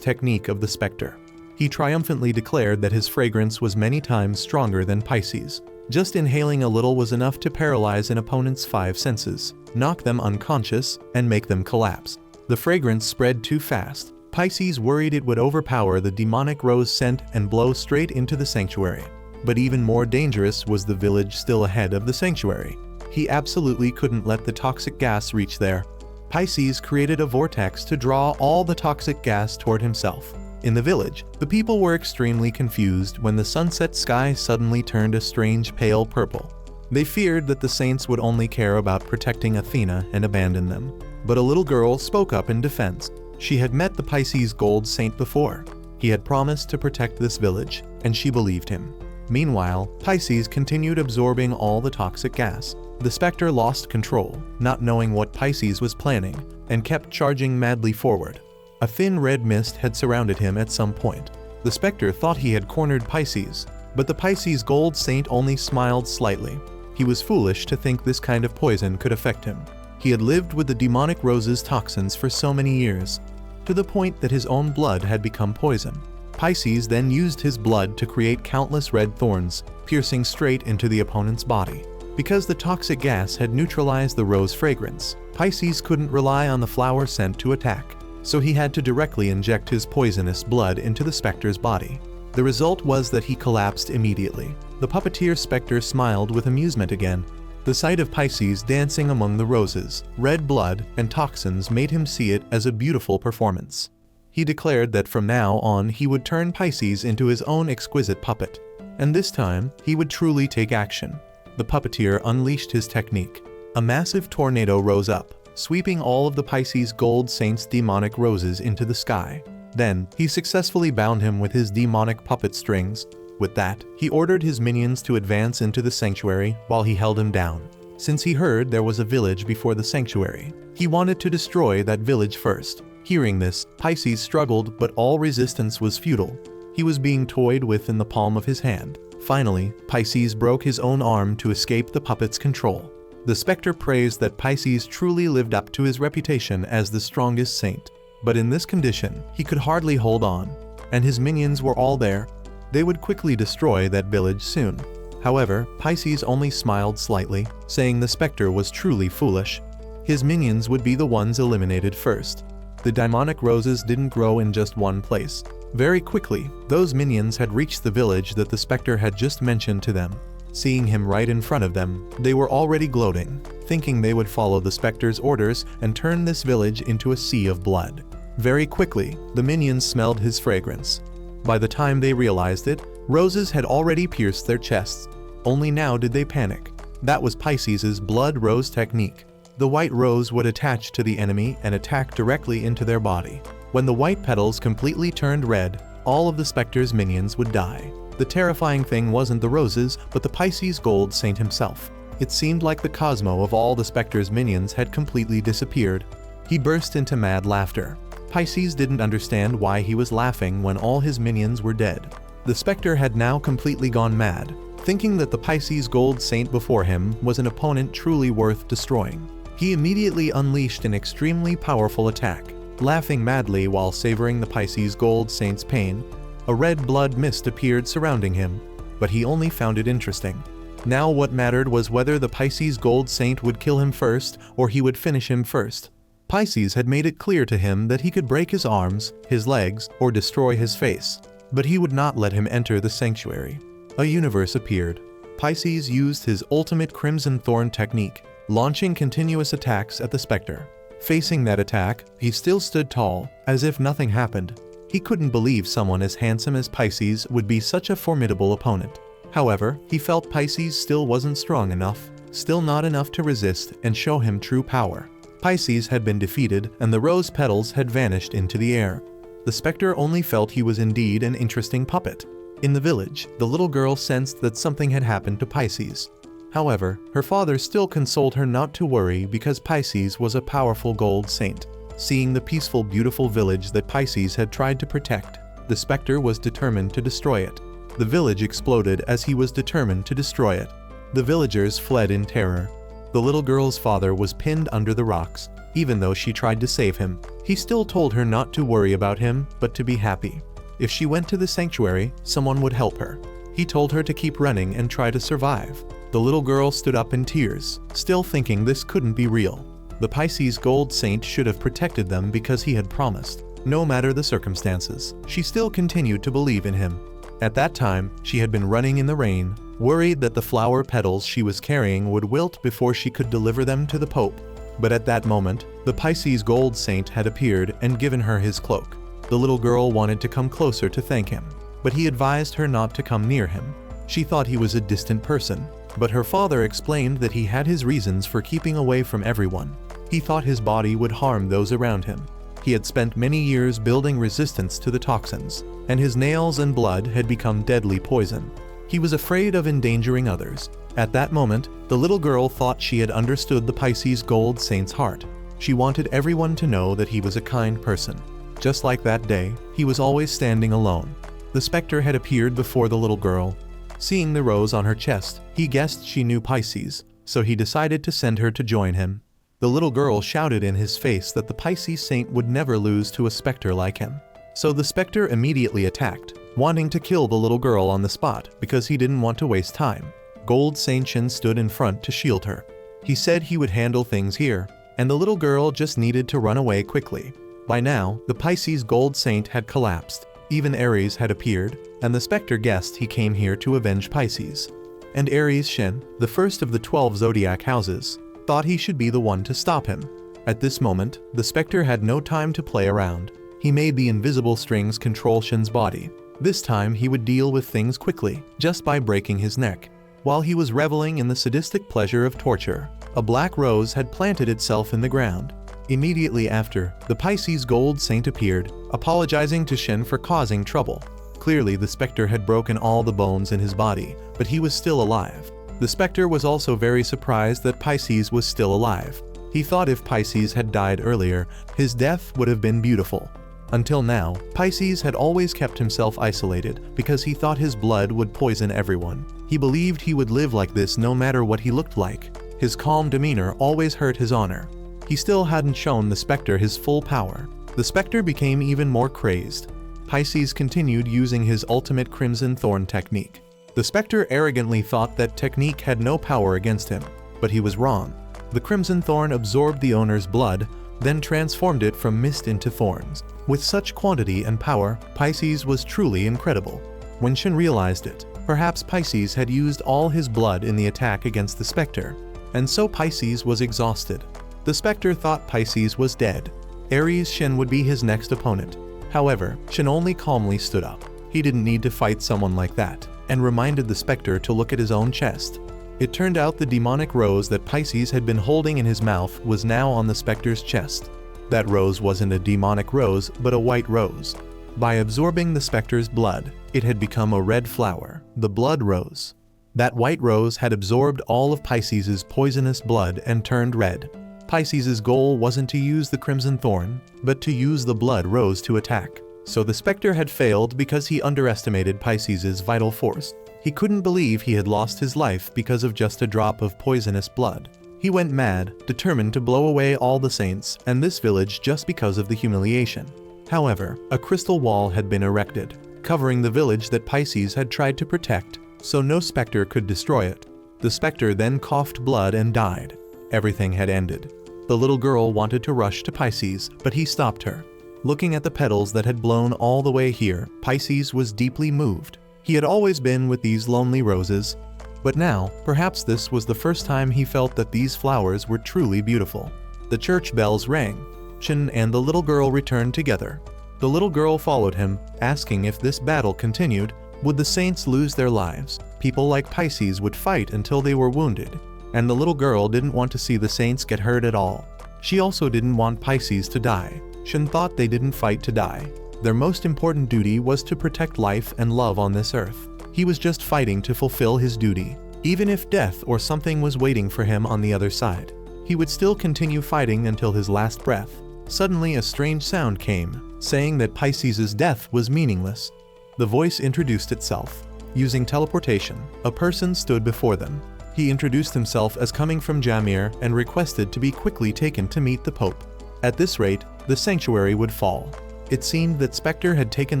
technique of the specter. He triumphantly declared that his fragrance was many times stronger than Pisces. Just inhaling a little was enough to paralyze an opponent's 5 senses, knock them unconscious, and make them collapse. The fragrance spread too fast. Pisces worried it would overpower the demonic rose scent and blow straight into the sanctuary. But even more dangerous was the village still ahead of the sanctuary. He absolutely couldn't let the toxic gas reach there. Pisces created a vortex to draw all the toxic gas toward himself. In the village, the people were extremely confused when the sunset sky suddenly turned a strange pale purple. They feared that the saints would only care about protecting Athena and abandon them. But a little girl spoke up in defense. She had met the Pisces gold saint before. He had promised to protect this village, and she believed him. Meanwhile, Pisces continued absorbing all the toxic gas. The specter lost control, not knowing what Pisces was planning, and kept charging madly forward. A thin red mist had surrounded him at some point. The specter thought he had cornered Pisces, but the Pisces gold saint only smiled slightly. He was foolish to think this kind of poison could affect him. He had lived with the demonic rose's toxins for so many years, to the point that his own blood had become poison. Pisces then used his blood to create countless red thorns, piercing straight into the opponent's body. Because the toxic gas had neutralized the rose fragrance, Pisces couldn't rely on the flower scent to attack. so he had to directly inject his poisonous blood into the specter's body. The result was that he collapsed immediately. The puppeteer specter smiled with amusement again. The sight of Pisces dancing among the roses, red blood, and toxins made him see it as a beautiful performance. He declared that from now on he would turn Pisces into his own exquisite puppet, and this time he would truly take action. The puppeteer unleashed his technique. A massive tornado rose up, sweeping all of the Pisces Gold Saint's demonic roses into the sky. Then, he successfully bound him with his demonic puppet strings. With that, he ordered his minions to advance into the sanctuary while he held him down. Since he heard there was a village before the sanctuary, he wanted to destroy that village first. Hearing this, Pisces struggled, but all resistance was futile. He was being toyed with in the palm of his hand. Finally, Pisces broke his own arm to escape the puppet's control. The specter praised that Pisces truly lived up to his reputation as the strongest saint. But in this condition, he could hardly hold on, and his minions were all there. They would quickly destroy that village soon. However, Pisces only smiled slightly, saying the specter was truly foolish. His minions would be the ones eliminated first. The demonic roses didn't grow in just one place. Very quickly, those minions had reached the village that the specter had just mentioned to them. Seeing him right in front of them, they were already gloating, thinking they would follow the specter's orders and turn this village into a sea of blood. Very quickly, the minions smelled his fragrance. By the time they realized it, roses had already pierced their chests. Only now did they panic. That was Pisces' blood rose technique. The white rose would attach to the enemy and attack directly into their body. When the white petals completely turned red, all of the specter's minions would die. The terrifying thing wasn't the roses, but the Pisces Gold Saint himself. It seemed like the cosmo of all the specter's minions had completely disappeared. He burst into mad laughter. Pisces didn't understand why he was laughing when all his minions were dead. The specter had now completely gone mad, thinking that the Pisces Gold Saint before him was an opponent truly worth destroying. He immediately unleashed an extremely powerful attack. Laughing madly while savoring the Pisces Gold Saint's pain, a red blood mist appeared surrounding him, but he only found it interesting. Now what mattered was whether the Pisces Gold Saint would kill him first or he would finish him first. Pisces had made it clear to him that he could break his arms, his legs, or destroy his face, but he would not let him enter the sanctuary. A universe appeared. Pisces used his ultimate Crimson Thorn technique, launching continuous attacks at the specter. Facing that attack, he still stood tall, as if nothing happened. He couldn't believe someone as handsome as Pisces would be such a formidable opponent. However, he felt Pisces still wasn't strong enough, still not enough to resist and show him true power. Pisces had been defeated and the rose petals had vanished into the air. The specter only felt he was indeed an interesting puppet. In the village, the little girl sensed that something had happened to Pisces. However, her father still consoled her not to worry because Pisces was a powerful gold saint. Seeing the peaceful, beautiful village that Pisces had tried to protect, the specter was determined to destroy it. The village exploded as he was determined to destroy it. The villagers fled in terror. The little girl's father was pinned under the rocks. Even though she tried to save him, he still told her not to worry about him, but to be happy. If she went to the sanctuary, someone would help her. He told her to keep running and try to survive. The little girl stood up in tears, still thinking this couldn't be real. The Pisces Gold Saint should have protected them because he had promised. No matter the circumstances, she still continued to believe in him. At that time, she had been running in the rain, worried that the flower petals she was carrying would wilt before she could deliver them to the Pope. But at that moment, the Pisces Gold Saint had appeared and given her his cloak. The little girl wanted to come closer to thank him, but he advised her not to come near him. She thought he was a distant person, but her father explained that he had his reasons for keeping away from everyone. He thought his body would harm those around him. He had spent many years building resistance to the toxins, and his nails and blood had become deadly poison. He was afraid of endangering others. At that moment, the little girl thought she had understood the Pisces Gold Saint's heart. She wanted everyone to know that he was a kind person. Just like that day, he was always standing alone. The specter had appeared before the little girl. Seeing the rose on her chest, he guessed she knew Pisces, so he decided to send her to join him. The little girl shouted in his face that the Pisces Saint would never lose to a specter like him. So the specter immediately attacked, wanting to kill the little girl on the spot because he didn't want to waste time. Gold Saint Shin stood in front to shield her. He said he would handle things here, and the little girl just needed to run away quickly. By now, the Pisces gold saint had collapsed. Even Aries had appeared, and the specter guessed he came here to avenge Pisces. And Aries Shin, the first of the 12 zodiac houses, thought he should be the one to stop him. At this moment, the specter had no time to play around. He made the invisible strings control Shin's body. This time he would deal with things quickly, just by breaking his neck. While he was reveling in the sadistic pleasure of torture, a black rose had planted itself in the ground. Immediately after, the Pisces gold saint appeared, apologizing to Shin for causing trouble. Clearly the specter had broken all the bones in his body, but he was still alive. The specter was also very surprised that Pisces was still alive. He thought if Pisces had died earlier, his death would have been beautiful. Until now, Pisces had always kept himself isolated because he thought his blood would poison everyone. He believed he would live like this no matter what he looked like. His calm demeanor always hurt his honor. He still hadn't shown the specter his full power. The specter became even more crazed. Pisces continued using his ultimate Crimson Thorn technique. The specter arrogantly thought that technique had no power against him, but he was wrong. The Crimson Thorn absorbed the owner's blood, then transformed it from mist into thorns. With such quantity and power, Pisces was truly incredible. When Shin realized it, perhaps Pisces had used all his blood in the attack against the specter, and so Pisces was exhausted. The specter thought Pisces was dead. Aries Shin would be his next opponent. However, Shin only calmly stood up. He didn't need to fight someone like that, and reminded the specter to look at his own chest. It turned out the demonic rose that Pisces had been holding in his mouth was now on the specter's chest. That rose wasn't a demonic rose, but a white rose. By absorbing the specter's blood, it had become a red flower, the blood rose. That white rose had absorbed all of Pisces' poisonous blood and turned red. Pisces' goal wasn't to use the Crimson Thorn, but to use the blood rose to attack. So the specter had failed because he underestimated Pisces' vital force. He couldn't believe he had lost his life because of just a drop of poisonous blood. He went mad, determined to blow away all the saints and this village just because of the humiliation. However, a crystal wall had been erected, covering the village that Pisces had tried to protect, so no specter could destroy it. The specter then coughed blood and died. Everything had ended. The little girl wanted to rush to Pisces, but he stopped her. Looking at the petals that had blown all the way here, Pisces was deeply moved. He had always been with these lonely roses, but now, perhaps this was the first time he felt that these flowers were truly beautiful. The church bells rang. Shin and the little girl returned together. The little girl followed him, asking if this battle continued, would the saints lose their lives? People like Pisces would fight until they were wounded. And the little girl didn't want to see the saints get hurt at all. She also didn't want Pisces to die. Shin thought they didn't fight to die. Their most important duty was to protect life and love on this earth. He was just fighting to fulfill his duty. Even if death or something was waiting for him on the other side, he would still continue fighting until his last breath. Suddenly a strange sound came, saying that Pisces' death was meaningless. The voice introduced itself. Using teleportation, a person stood before them. He introduced himself as coming from Jamir and requested to be quickly taken to meet the Pope. At this rate, the sanctuary would fall. It seemed that Spectre had taken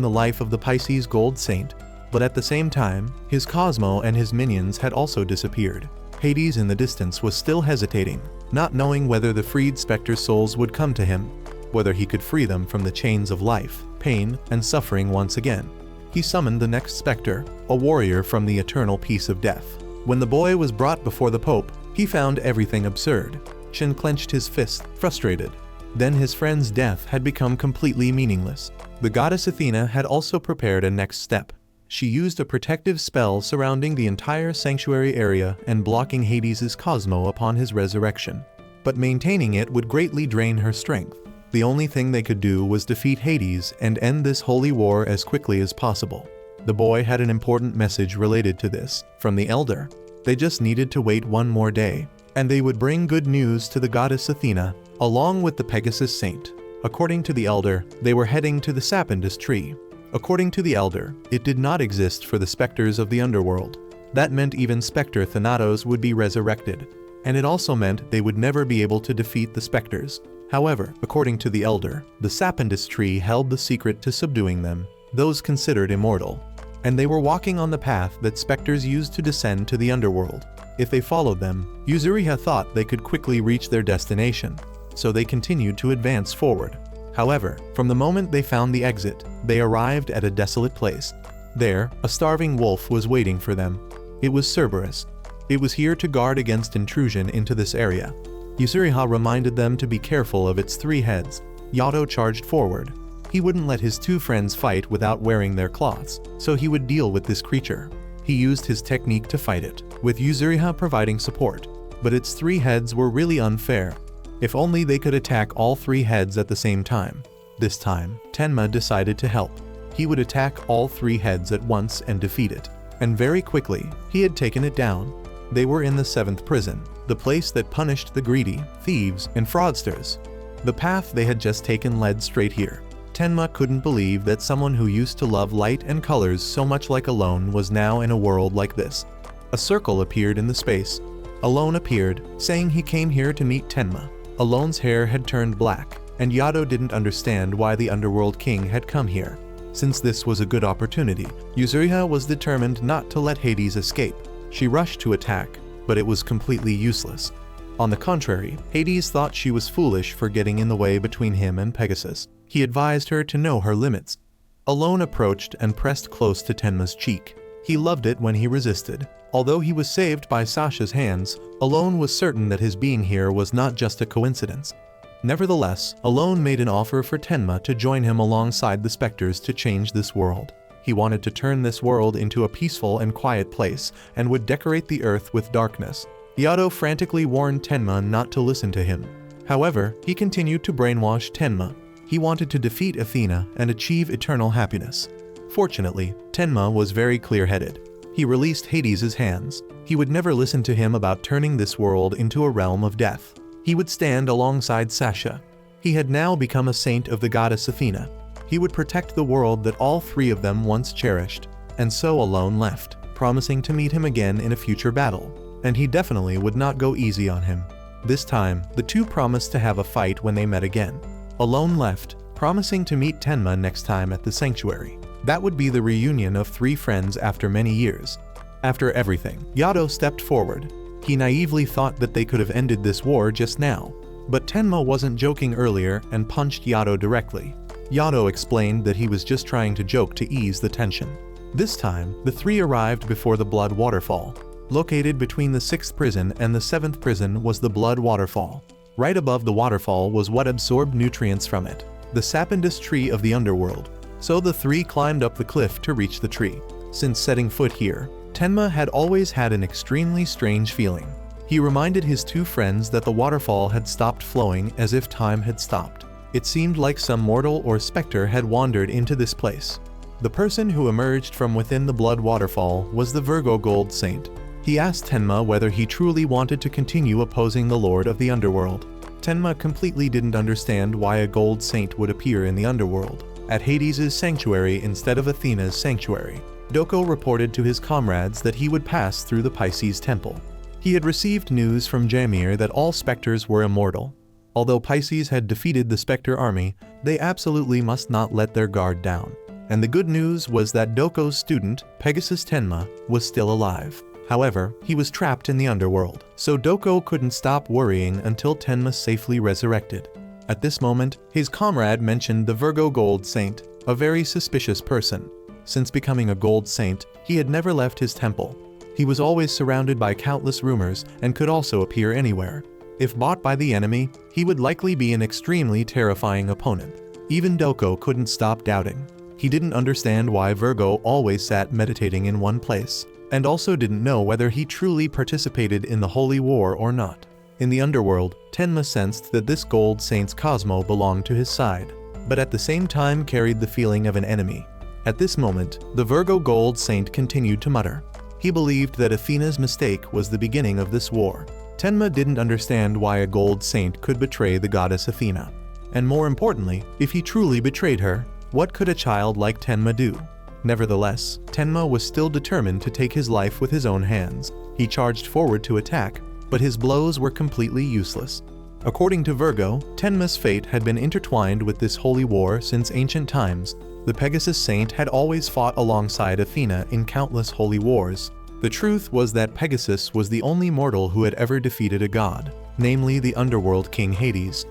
the life of the Pisces gold saint, but at the same time, his Cosmo and his minions had also disappeared. Hades in the distance was still hesitating, not knowing whether the freed Spectre's souls would come to him, whether he could free them from the chains of life, pain, and suffering once again. He summoned the next Spectre, a warrior from the eternal peace of death. When the boy was brought before the Pope, he found everything absurd. Shin clenched his fist, frustrated. Then his friend's death had become completely meaningless. The goddess Athena had also prepared a next step. She used a protective spell surrounding the entire sanctuary area and blocking Hades' Cosmo upon his resurrection. But maintaining it would greatly drain her strength. The only thing they could do was defeat Hades and end this holy war as quickly as possible. The boy had an important message related to this, from the elder. They just needed to wait one more day, and they would bring good news to the goddess Athena, along with the Pegasus saint. According to the elder, they were heading to the Sapindus tree. According to the elder, it did not exist for the specters of the underworld. That meant even Spectre Thanatos would be resurrected, and it also meant they would never be able to defeat the specters. However, according to the elder, the Sapindus tree held the secret to subduing them, those considered immortal. And they were walking on the path that specters used to descend to the underworld. If they followed them, Yuzuriha thought they could quickly reach their destination, so they continued to advance forward. However, from the moment they found the exit, they arrived at a desolate place. There, a starving wolf was waiting for them. It was Cerberus. It was here to guard against intrusion into this area. Yuzuriha reminded them to be careful of its 3 heads. Yato charged forward. He wouldn't let his 2 friends fight without wearing their cloths, so he would deal with this creature. He used his technique to fight it, with Yuzuriha providing support. But its 3 heads were really unfair. If only they could attack all 3 heads at the same time. This time, Tenma decided to help. He would attack all 3 heads at once and defeat it. And very quickly, he had taken it down. They were in the 7th prison, the place that punished the greedy, thieves, and fraudsters. The path they had just taken led straight here. Tenma couldn't believe that someone who used to love light and colors so much like Alone was now in a world like this. A circle appeared in the space. Alone appeared, saying he came here to meet Tenma. Alone's hair had turned black, and Yato didn't understand why the Underworld King had come here. Since this was a good opportunity, Yuzuriha was determined not to let Hades escape. She rushed to attack, but it was completely useless. On the contrary, Hades thought she was foolish for getting in the way between him and Pegasus. He advised her to know her limits. Alone approached and pressed close to Tenma's cheek. He loved it when he resisted. Although he was saved by Sasha's hands, Alone was certain that his being here was not just a coincidence. Nevertheless, Alone made an offer for Tenma to join him alongside the specters to change this world. He wanted to turn this world into a peaceful and quiet place, and would decorate the earth with darkness. Yato frantically warned Tenma not to listen to him. However, he continued to brainwash Tenma. He wanted to defeat Athena and achieve eternal happiness. Fortunately, Tenma was very clear-headed. He released Hades' hands. He would never listen to him about turning this world into a realm of death. He would stand alongside Sasha. He had now become a saint of the goddess Athena. He would protect the world that all 3 of them once cherished. And so Alone left, promising to meet him again in a future battle. And he definitely would not go easy on him. This time, the 2 promised to have a fight when they met again. Alone left, promising to meet Tenma next time at the sanctuary. That would be the reunion of 3 friends after many years. After everything, Yato stepped forward. He naively thought that they could have ended this war just now. But Tenma wasn't joking earlier and punched Yato directly. Yato explained that he was just trying to joke to ease the tension. This time, the 3 arrived before the Blood Waterfall. Located between the 6th prison and the 7th prison was the Blood Waterfall. Right above the waterfall was what absorbed nutrients from it, the Sapindus tree of the underworld. So the 3 climbed up the cliff to reach the tree. Since setting foot here, Tenma had always had an extremely strange feeling. He reminded his 2 friends that the waterfall had stopped flowing as if time had stopped. It seemed like some mortal or specter had wandered into this place. The person who emerged from within the Blood Waterfall was the Virgo Gold Saint. He asked Tenma whether he truly wanted to continue opposing the Lord of the Underworld. Tenma completely didn't understand why a Gold Saint would appear in the Underworld, at Hades' sanctuary instead of Athena's sanctuary. Doko reported to his comrades that he would pass through the Pisces temple. He had received news from Jamir that all specters were immortal. Although Pisces had defeated the Spectre army, they absolutely must not let their guard down. And the good news was that Doko's student, Pegasus Tenma, was still alive. However, he was trapped in the underworld, so Doko couldn't stop worrying until Tenma safely resurrected. At this moment, his comrade mentioned the Virgo Gold Saint, a very suspicious person. Since becoming a Gold Saint, he had never left his temple. He was always surrounded by countless rumors and could also appear anywhere. If bought by the enemy, he would likely be an extremely terrifying opponent. Even Doko couldn't stop doubting. He didn't understand why Virgo always sat meditating in one place, and also didn't know whether he truly participated in the Holy War or not. In the underworld, Tenma sensed that this Gold Saint's Cosmo belonged to his side, but at the same time carried the feeling of an enemy. At this moment, the Virgo Gold Saint continued to mutter. He believed that Athena's mistake was the beginning of this war. Tenma didn't understand why a Gold Saint could betray the goddess Athena. And more importantly, if he truly betrayed her, what could a child like Tenma do? Nevertheless, Tenma was still determined to take his life with his own hands. He charged forward to attack, but his blows were completely useless. According to Virgo, Tenma's fate had been intertwined with this holy war since ancient times. The Pegasus Saint had always fought alongside Athena in countless holy wars. The truth was that Pegasus was the only mortal who had ever defeated a god, namely the underworld king Hades.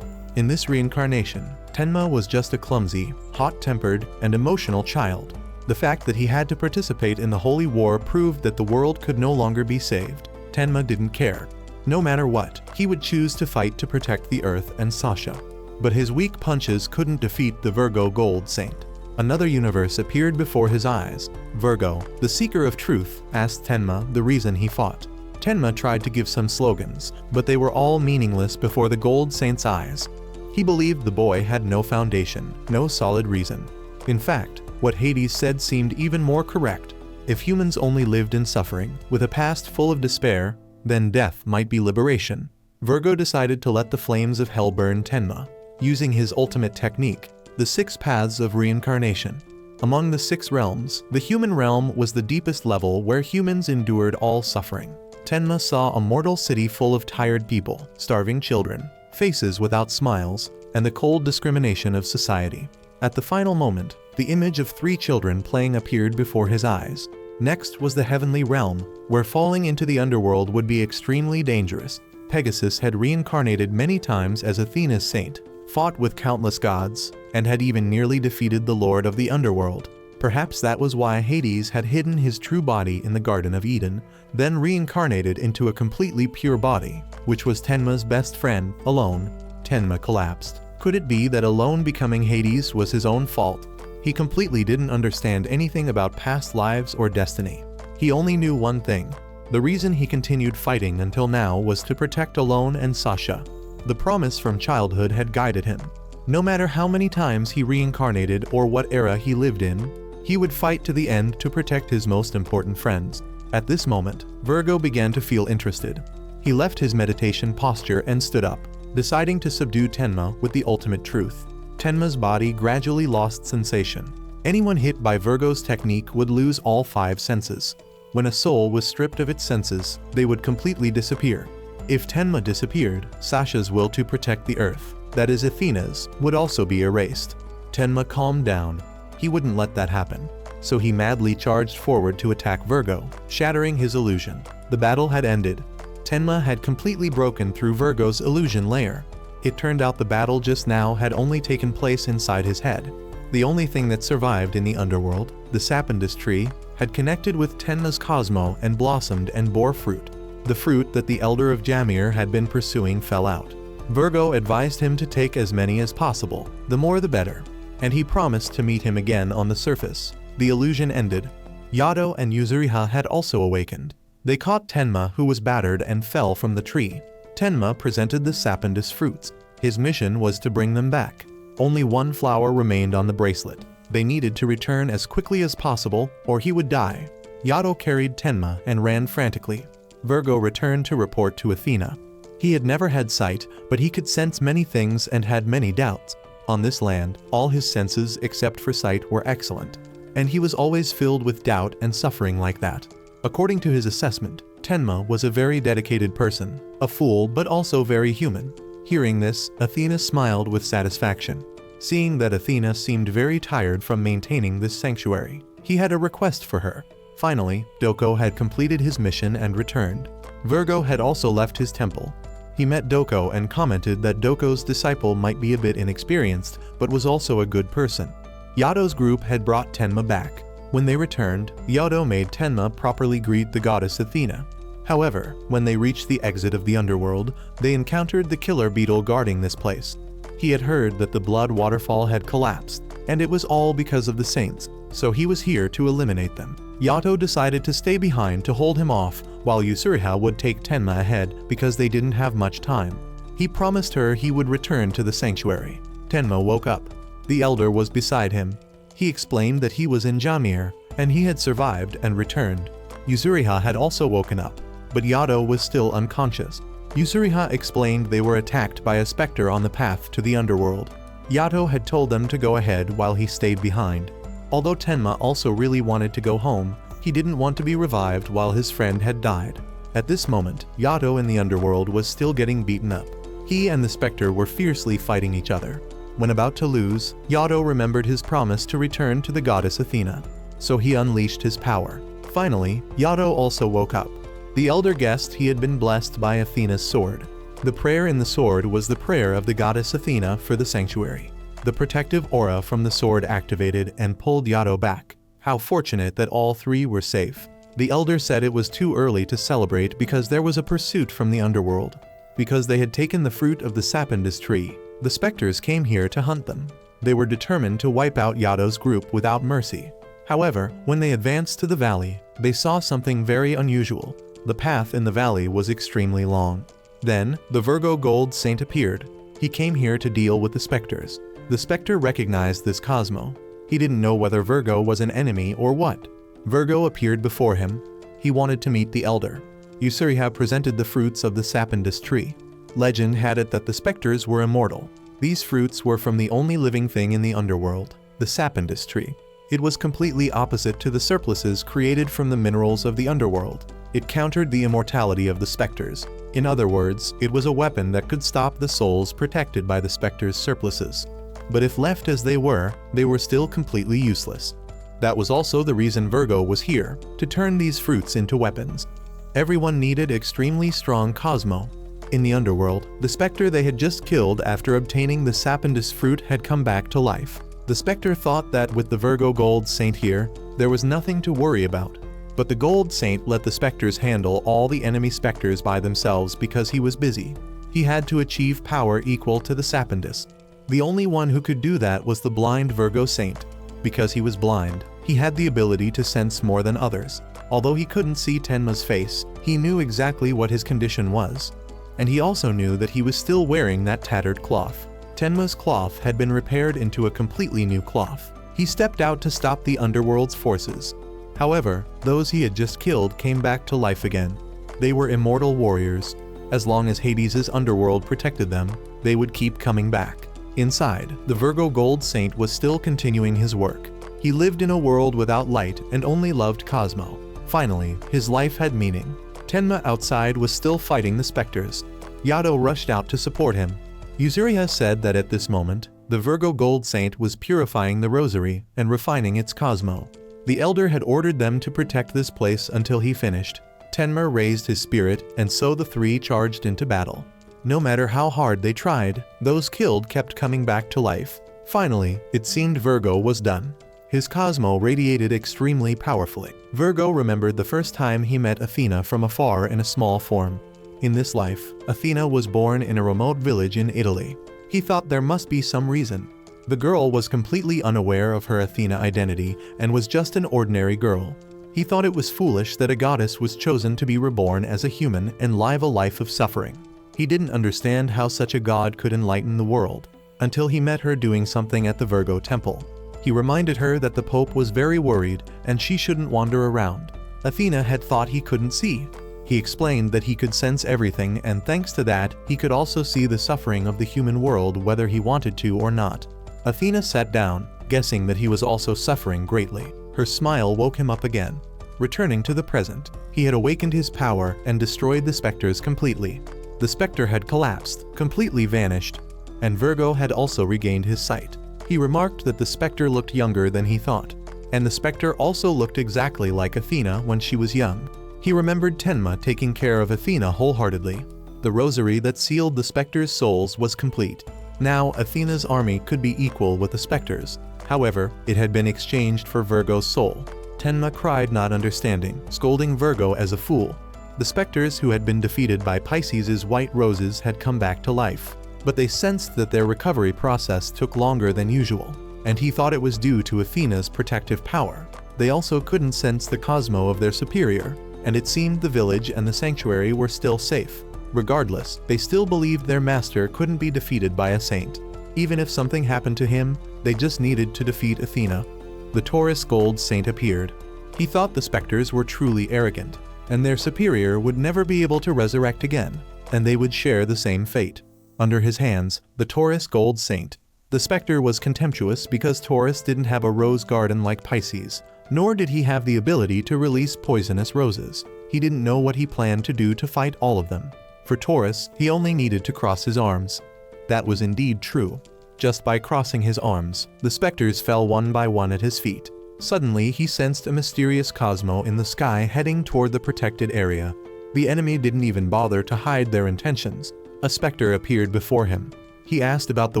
In this reincarnation, Tenma was just a clumsy, hot-tempered, and emotional child. The fact that he had to participate in the holy war proved that the world could no longer be saved. Tenma didn't care. No matter what, he would choose to fight to protect the Earth and Sasha. But his weak punches couldn't defeat the Virgo Gold Saint. Another universe appeared before his eyes. Virgo, the seeker of truth, asked Tenma the reason he fought. Tenma tried to give some slogans, but they were all meaningless before the Gold Saint's eyes. He believed the boy had no foundation, no solid reason. In fact, what Hades said seemed even more correct. If humans only lived in suffering, with a past full of despair, then death might be liberation. Virgo decided to let the flames of hell burn Tenma, using his ultimate technique, the 6 paths of reincarnation. Among the 6 realms, the human realm was the deepest level where humans endured all suffering. Tenma saw a mortal city full of tired people, starving children, faces without smiles, and the cold discrimination of society. At the final moment, the image of 3 children playing appeared before his eyes. Next was the heavenly realm, where falling into the underworld would be extremely dangerous. Pegasus had reincarnated many times as Athena's saint, fought with countless gods, and had even nearly defeated the Lord of the Underworld. Perhaps that was why Hades had hidden his true body in the Garden of Eden, then reincarnated into a completely pure body, which was Tenma's best friend. Alone, Tenma collapsed. Could it be that alone becoming Hades was his own fault? He completely didn't understand anything about past lives or destiny. He only knew one thing. The reason he continued fighting until now was to protect Alone and Sasha. The promise from childhood had guided him. No matter how many times he reincarnated or what era he lived in, he would fight to the end to protect his most important friends. At this moment, Virgo began to feel interested. He left his meditation posture and stood up, deciding to subdue Tenma with the ultimate truth. Tenma's body gradually lost sensation. Anyone hit by Virgo's technique would lose all 5 senses. When a soul was stripped of its senses, they would completely disappear. If Tenma disappeared, Sasha's will to protect the Earth, that is Athena's, would also be erased. Tenma calmed down. He wouldn't let that happen. So he madly charged forward to attack Virgo, shattering his illusion. The battle had ended. Tenma had completely broken through Virgo's illusion layer. It turned out the battle just now had only taken place inside his head. The only thing that survived in the underworld, the sapindus tree, had connected with Tenma's cosmo and blossomed and bore fruit. The fruit that the elder of Jamir had been pursuing fell out. Virgo advised him to take as many as possible, the more the better, and he promised to meet him again on the surface. The illusion ended. Yado and Yuzuriha had also awakened. They caught Tenma, who was battered and fell from the tree. Tenma presented the sapindus fruits. His mission was to bring them back. Only 1 flower remained on the bracelet. They needed to return as quickly as possible, or he would die. Yado carried Tenma and ran frantically. Virgo returned to report to Athena. He had never had sight, but he could sense many things and had many doubts. On this land, all his senses except for sight were excellent, and he was always filled with doubt and suffering like that. According to his assessment, Tenma was a very dedicated person, a fool but also very human. Hearing this, Athena smiled with satisfaction. Seeing that Athena seemed very tired from maintaining this sanctuary, he had a request for her. Finally, Doko had completed his mission and returned. Virgo had also left his temple. He met Doko and commented that Doko's disciple might be a bit inexperienced, but was also a good person. Yado's group had brought Tenma back. When they returned, Yado made Tenma properly greet the goddess Athena. However, when they reached the exit of the underworld, they encountered the killer beetle guarding this place. He had heard that the blood waterfall had collapsed, and it was all because of the saints, so he was here to eliminate them. Yato decided to stay behind to hold him off, while Yusuriha would take Tenma ahead because they didn't have much time. He promised her he would return to the sanctuary. Tenma woke up. The elder was beside him. He explained that he was in Jamir, and he had survived and returned. Yusuriha had also woken up, but Yato was still unconscious. Yusuriha explained they were attacked by a specter on the path to the underworld. Yato had told them to go ahead while he stayed behind. Although Tenma also really wanted to go home, he didn't want to be revived while his friend had died. At this moment, Yato in the underworld was still getting beaten up. He and the specter were fiercely fighting each other. When about to lose, Yato remembered his promise to return to the goddess Athena, so he unleashed his power. Finally, Yato also woke up. The elder guessed he had been blessed by Athena's sword. The prayer in the sword was the prayer of the goddess Athena for the sanctuary. The protective aura from the sword activated and pulled Yato back. How fortunate that all three were safe. The elder said it was too early to celebrate because there was a pursuit from the underworld. Because they had taken the fruit of the sapindus tree, the specters came here to hunt them. They were determined to wipe out Yato's group without mercy. However, when they advanced to the valley, they saw something very unusual. The path in the valley was extremely long. Then, the Virgo Gold Saint appeared. He came here to deal with the specters. The specter recognized this Cosmo. He didn't know whether Virgo was an enemy or what. Virgo appeared before him. He wanted to meet the elder. Usuriha presented the fruits of the sapindus tree. Legend had it that the specters were immortal. These fruits were from the only living thing in the underworld, the sapindus tree. It was completely opposite to the surpluses created from the minerals of the underworld. It countered the immortality of the specters. In other words, it was a weapon that could stop the souls protected by the specters' surpluses. But if left as they were still completely useless. That was also the reason Virgo was here, to turn these fruits into weapons. Everyone needed extremely strong Cosmo. In the underworld, the specter they had just killed after obtaining the sapindus fruit had come back to life. The specter thought that with the Virgo Gold Saint here, there was nothing to worry about. But the Gold Saint let the specters handle all the enemy specters by themselves because he was busy. He had to achieve power equal to the sapindus. The only one who could do that was the blind Virgo Saint. Because he was blind, he had the ability to sense more than others. Although he couldn't see Tenma's face, he knew exactly what his condition was. And he also knew that he was still wearing that tattered cloth. Tenma's cloth had been repaired into a completely new cloth. He stepped out to stop the underworld's forces. However, those he had just killed came back to life again. They were immortal warriors. As long as Hades' underworld protected them, they would keep coming back. Inside, the Virgo Gold Saint was still continuing his work. He lived in a world without light and only loved Cosmo. Finally, his life had meaning. Tenma outside was still fighting the specters. Yato rushed out to support him. Usuriha said that at this moment, the Virgo Gold Saint was purifying the rosary and refining its Cosmo. The elder had ordered them to protect this place until he finished. Tenma raised his spirit, and so the three charged into battle. No matter how hard they tried, those killed kept coming back to life. Finally, it seemed Virgo was done. His Cosmo radiated extremely powerfully. Virgo remembered the first time he met Athena from afar in a small form. In this life, Athena was born in a remote village in Italy. He thought there must be some reason. The girl was completely unaware of her Athena identity and was just an ordinary girl. He thought it was foolish that a goddess was chosen to be reborn as a human and live a life of suffering. He didn't understand how such a god could enlighten the world, until he met her doing something at the Virgo temple. He reminded her that the Pope was very worried and she shouldn't wander around. Athena had thought he couldn't see. He explained that he could sense everything, and thanks to that, he could also see the suffering of the human world whether he wanted to or not. Athena sat down, guessing that he was also suffering greatly. Her smile woke him up again. Returning to the present, he had awakened his power and destroyed the specters completely. The specter had collapsed, completely vanished, and Virgo had also regained his sight. He remarked that the specter looked younger than he thought, and the specter also looked exactly like Athena when she was young. He remembered Tenma taking care of Athena wholeheartedly. The rosary that sealed the specters' souls was complete. Now Athena's army could be equal with the specters. However, it had been exchanged for Virgo's soul. Tenma cried, not understanding, scolding Virgo as a fool. The specters who had been defeated by Pisces' white roses had come back to life. But they sensed that their recovery process took longer than usual, and he thought it was due to Athena's protective power. They also couldn't sense the Cosmo of their superior, and it seemed the village and the sanctuary were still safe. Regardless, they still believed their master couldn't be defeated by a saint. Even if something happened to him, they just needed to defeat Athena. The Taurus Gold Saint appeared. He thought the specters were truly arrogant, and their superior would never be able to resurrect again, and they would share the same fate. Under his hands, the Taurus Gold Saint. The specter was contemptuous because Taurus didn't have a rose garden like Pisces, nor did he have the ability to release poisonous roses. He didn't know what he planned to do to fight all of them. For Taurus, he only needed to cross his arms. That was indeed true. Just by crossing his arms, the specters fell one by one at his feet. Suddenly, he sensed a mysterious Cosmo in the sky heading toward the protected area. The enemy didn't even bother to hide their intentions. A specter appeared before him. He asked about the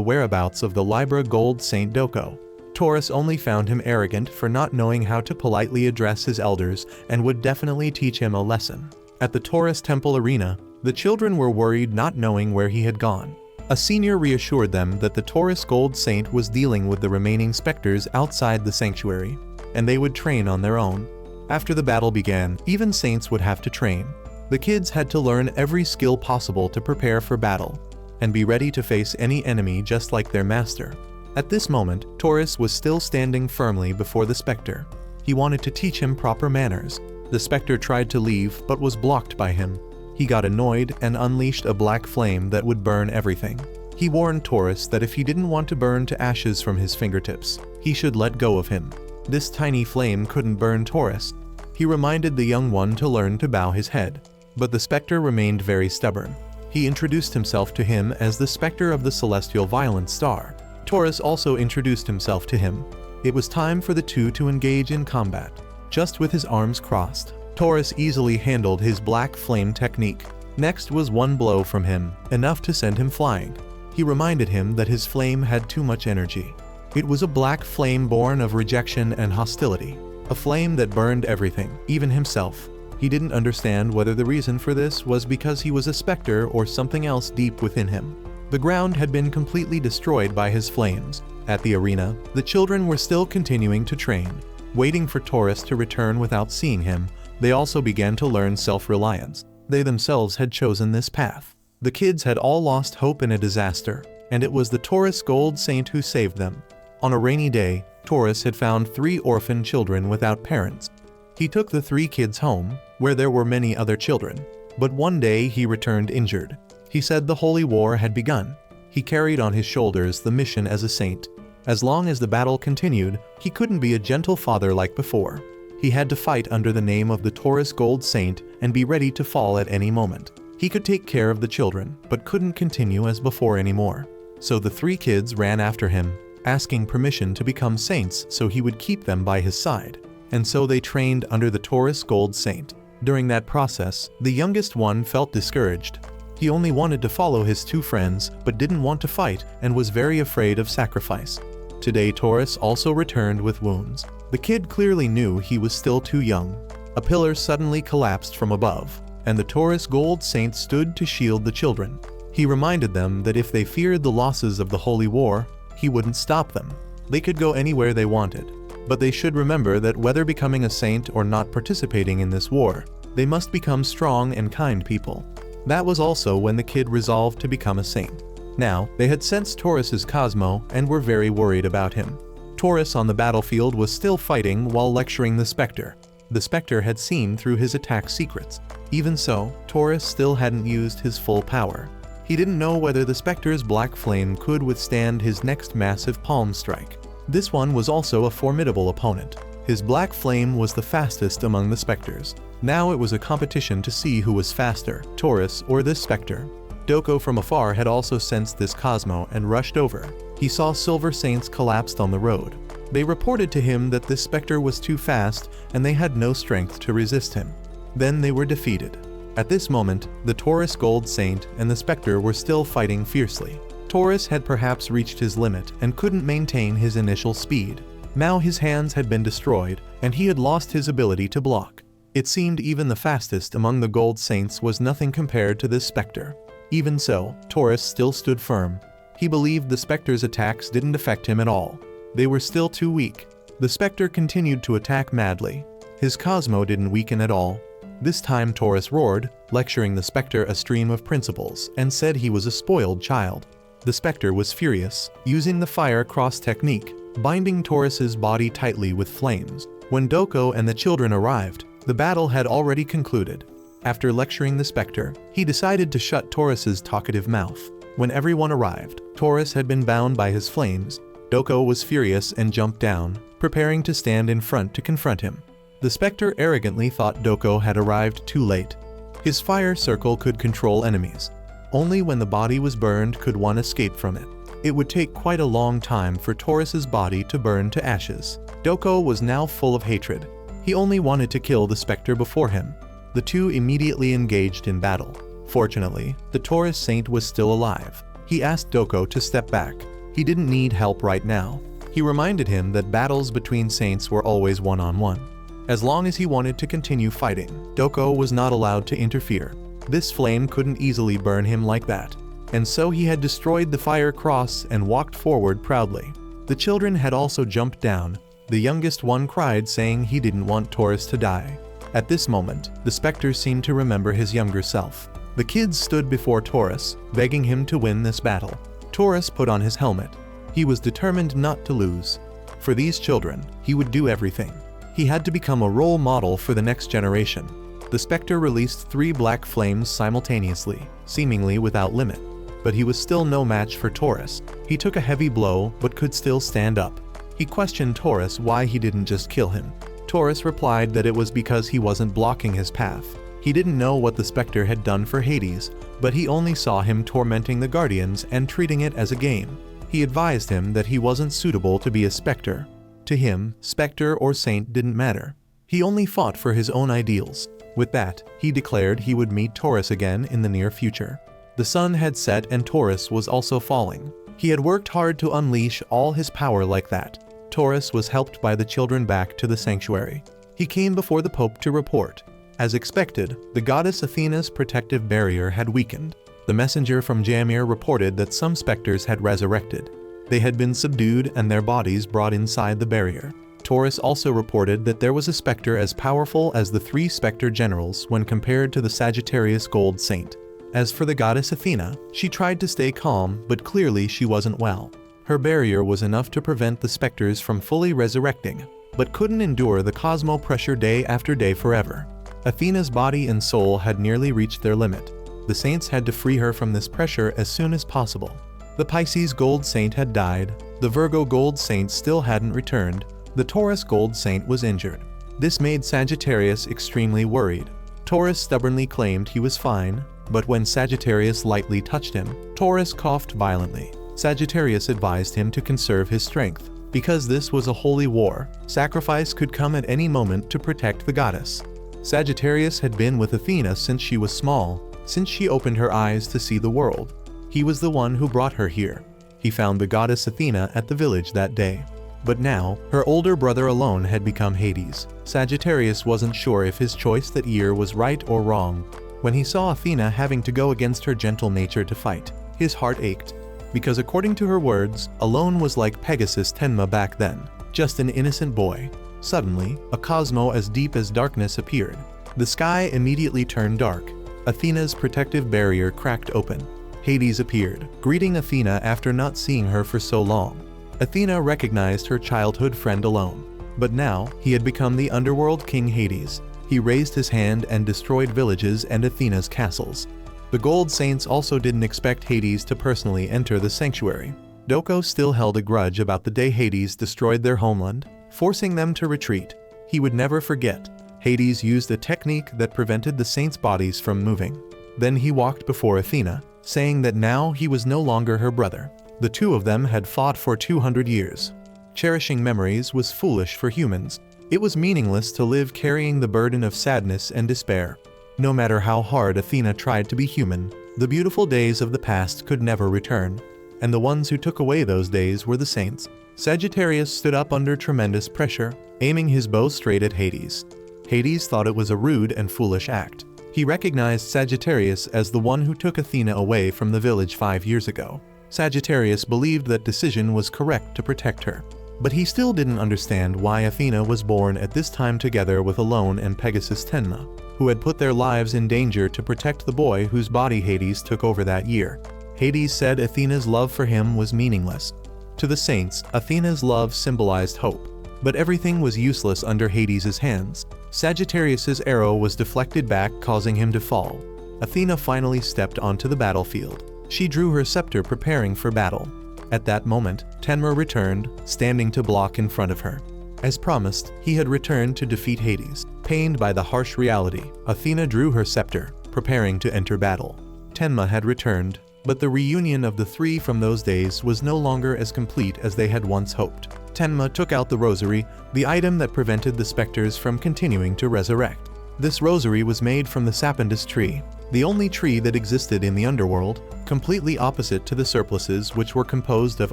whereabouts of the Libra Gold Saint Doko. Taurus only found him arrogant for not knowing how to politely address his elders and would definitely teach him a lesson. At the Taurus Temple Arena, the children were worried not knowing where he had gone. A senior reassured them that the Taurus Gold Saint was dealing with the remaining specters outside the sanctuary, and they would train on their own. After the battle began, even saints would have to train. The kids had to learn every skill possible to prepare for battle, and be ready to face any enemy just like their master. At this moment, Taurus was still standing firmly before the specter. He wanted to teach him proper manners. The specter tried to leave but was blocked by him. He got annoyed and unleashed a black flame that would burn everything. He warned Taurus that if he didn't want to burn to ashes from his fingertips, he should let go of him. This tiny flame couldn't burn Taurus. He reminded the young one to learn to bow his head. But the specter remained very stubborn. He introduced himself to him as the specter of the celestial violent star. Taurus also introduced himself to him. It was time for the two to engage in combat. Just with his arms crossed, Taurus easily handled his black flame technique. Next was one blow from him, enough to send him flying. He reminded him that his flame had too much energy. It was a black flame born of rejection and hostility. A flame that burned everything, even himself. He didn't understand whether the reason for this was because he was a specter or something else deep within him. The ground had been completely destroyed by his flames. At the arena, the children were still continuing to train, waiting for Taurus to return without seeing him. They also began to learn self-reliance. They themselves had chosen this path. The kids had all lost hope in a disaster, and it was the Taurus Gold Saint who saved them. On a rainy day, Taurus had found 3 orphan children without parents. He took the 3 kids home, where there were many other children. But one day he returned injured. He said the holy war had begun. He carried on his shoulders the mission as a saint. As long as the battle continued, he couldn't be a gentle father like before. He had to fight under the name of the Taurus Gold Saint and be ready to fall at any moment. He could take care of the children, but couldn't continue as before anymore. So the 3 kids ran after him, asking permission to become saints so he would keep them by his side. And so they trained under the Taurus Gold Saint. During that process, the youngest one felt discouraged. He only wanted to follow his 2 friends, but didn't want to fight and was very afraid of sacrifice. Today Taurus also returned with wounds. The kid clearly knew he was still too young. A pillar suddenly collapsed from above, and the Taurus Gold Saint stood to shield the children. He reminded them that if they feared the losses of the holy war, he wouldn't stop them. They could go anywhere they wanted, but they should remember that whether becoming a saint or not participating in this war, they must become strong and kind people. That was also when the kid resolved to become a saint. Now, they had sensed Taurus's Cosmo and were very worried about him. Taurus on the battlefield was still fighting while lecturing the specter. The specter had seen through his attack secrets. Even so, Taurus still hadn't used his full power. He didn't know whether the specter's black flame could withstand his next massive palm strike. This one was also a formidable opponent. His black flame was the fastest among the specters. Now it was a competition to see who was faster, Taurus or this specter. Doko from afar had also sensed this Cosmo and rushed over. He saw silver saints collapsed on the road. They reported to him that this specter was too fast and they had no strength to resist him. Then they were defeated. At this moment, the Taurus Gold Saint and the specter were still fighting fiercely. Taurus had perhaps reached his limit and couldn't maintain his initial speed. Now his hands had been destroyed and he had lost his ability to block. It seemed even the fastest among the Gold Saints was nothing compared to this specter. Even so, Taurus still stood firm. He believed the specter's attacks didn't affect him at all. They were still too weak. The specter continued to attack madly. His Cosmo didn't weaken at all. This time Taurus roared, lecturing the specter a stream of principles, and said he was a spoiled child. The specter was furious, using the fire cross technique, binding Taurus's body tightly with flames. When Doko and the children arrived, the battle had already concluded. After lecturing the specter, he decided to shut Taurus's talkative mouth. When everyone arrived, Taurus had been bound by his flames. Doko was furious and jumped down, preparing to stand in front to confront him. The specter arrogantly thought Doko had arrived too late. His fire circle could control enemies. Only when the body was burned could one escape from it. It would take quite a long time for Taurus's body to burn to ashes. Doko was now full of hatred. He only wanted to kill the specter before him. The two immediately engaged in battle. Fortunately, the Taurus Saint was still alive. He asked Doko to step back. He didn't need help right now. He reminded him that battles between saints were always one-on-one. As long as he wanted to continue fighting, Doko was not allowed to interfere. This flame couldn't easily burn him like that. And so he had destroyed the fire cross and walked forward proudly. The children had also jumped down. The youngest one cried, saying he didn't want Taurus to die. At this moment, the specter seemed to remember his younger self. The kids stood before Taurus, begging him to win this battle. Taurus put on his helmet. He was determined not to lose. For these children, he would do everything. He had to become a role model for the next generation. The specter released 3 black flames simultaneously, seemingly without limit. But he was still no match for Taurus. He took a heavy blow but could still stand up. He questioned Taurus why he didn't just kill him. Taurus replied that it was because he wasn't blocking his path. He didn't know what the specter had done for Hades, but he only saw him tormenting the Guardians and treating it as a game. He advised him that he wasn't suitable to be a specter. To him, specter or saint didn't matter. He only fought for his own ideals. With that, he declared he would meet Taurus again in the near future. The sun had set and Taurus was also falling. He had worked hard to unleash all his power like that. Taurus was helped by the children back to the sanctuary. He came before the Pope to report. As expected, the goddess Athena's protective barrier had weakened. The messenger from Jamir reported that some specters had resurrected. They had been subdued and their bodies brought inside the barrier. Taurus also reported that there was a specter as powerful as the 3 specter generals when compared to the Sagittarius Gold Saint. As for the goddess Athena, she tried to stay calm, but clearly she wasn't well. Her barrier was enough to prevent the specters from fully resurrecting, but couldn't endure the cosmo pressure day after day forever. Athena's body and soul had nearly reached their limit. The saints had to free her from this pressure as soon as possible. The Pisces Gold Saint had died, the Virgo Gold Saint still hadn't returned, the Taurus Gold Saint was injured. This made Sagittarius extremely worried. Taurus stubbornly claimed he was fine, but when Sagittarius lightly touched him, Taurus coughed violently. Sagittarius advised him to conserve his strength. Because this was a holy war, sacrifice could come at any moment to protect the goddess. Sagittarius had been with Athena since she was small, since she opened her eyes to see the world. He was the one who brought her here. He found the goddess Athena at the village that day. But now, her older brother alone had become Hades. Sagittarius wasn't sure if his choice that year was right or wrong. When he saw Athena having to go against her gentle nature to fight, his heart ached. Because according to her words, Alone was like Pegasus Tenma back then, just an innocent boy. Suddenly, a cosmo as deep as darkness appeared. The sky immediately turned dark. Athena's protective barrier cracked open. Hades appeared, greeting Athena after not seeing her for so long. Athena recognized her childhood friend Alone. But now, he had become the underworld king Hades. He raised his hand and destroyed villages and Athena's castles. The Gold Saints also didn't expect Hades to personally enter the sanctuary. Doko still held a grudge about the day Hades destroyed their homeland, forcing them to retreat. He would never forget. Hades used a technique that prevented the saints' bodies from moving. Then he walked before Athena, saying that now he was no longer her brother. The 2 of them had fought for 200 years. Cherishing memories was foolish for humans. It was meaningless to live carrying the burden of sadness and despair. No matter how hard Athena tried to be human, the beautiful days of the past could never return. And the ones who took away those days were the saints. Sagittarius stood up under tremendous pressure, aiming his bow straight at Hades. Hades thought it was a rude and foolish act. He recognized Sagittarius as the one who took Athena away from the village 5 years ago. Sagittarius believed that decision was correct to protect her. But he still didn't understand why Athena was born at this time together with Alone and Pegasus Tenma, who had put their lives in danger to protect the boy whose body Hades took over that year. Hades said Athena's love for him was meaningless. To the saints, Athena's love symbolized hope. But everything was useless under Hades' hands. Sagittarius' arrow was deflected back, causing him to fall. Athena finally stepped onto the battlefield. She drew her scepter, preparing for battle. At that moment, Tenma returned, standing to block in front of her. As promised, he had returned to defeat Hades. Pained by the harsh reality, Athena drew her scepter, preparing to enter battle. Tenma had returned, but the reunion of the 3 from those days was no longer as complete as they had once hoped. Tenma took out the rosary, the item that prevented the specters from continuing to resurrect. This rosary was made from the sapindus tree. the only tree that existed in the underworld, completely opposite to the surpluses which were composed of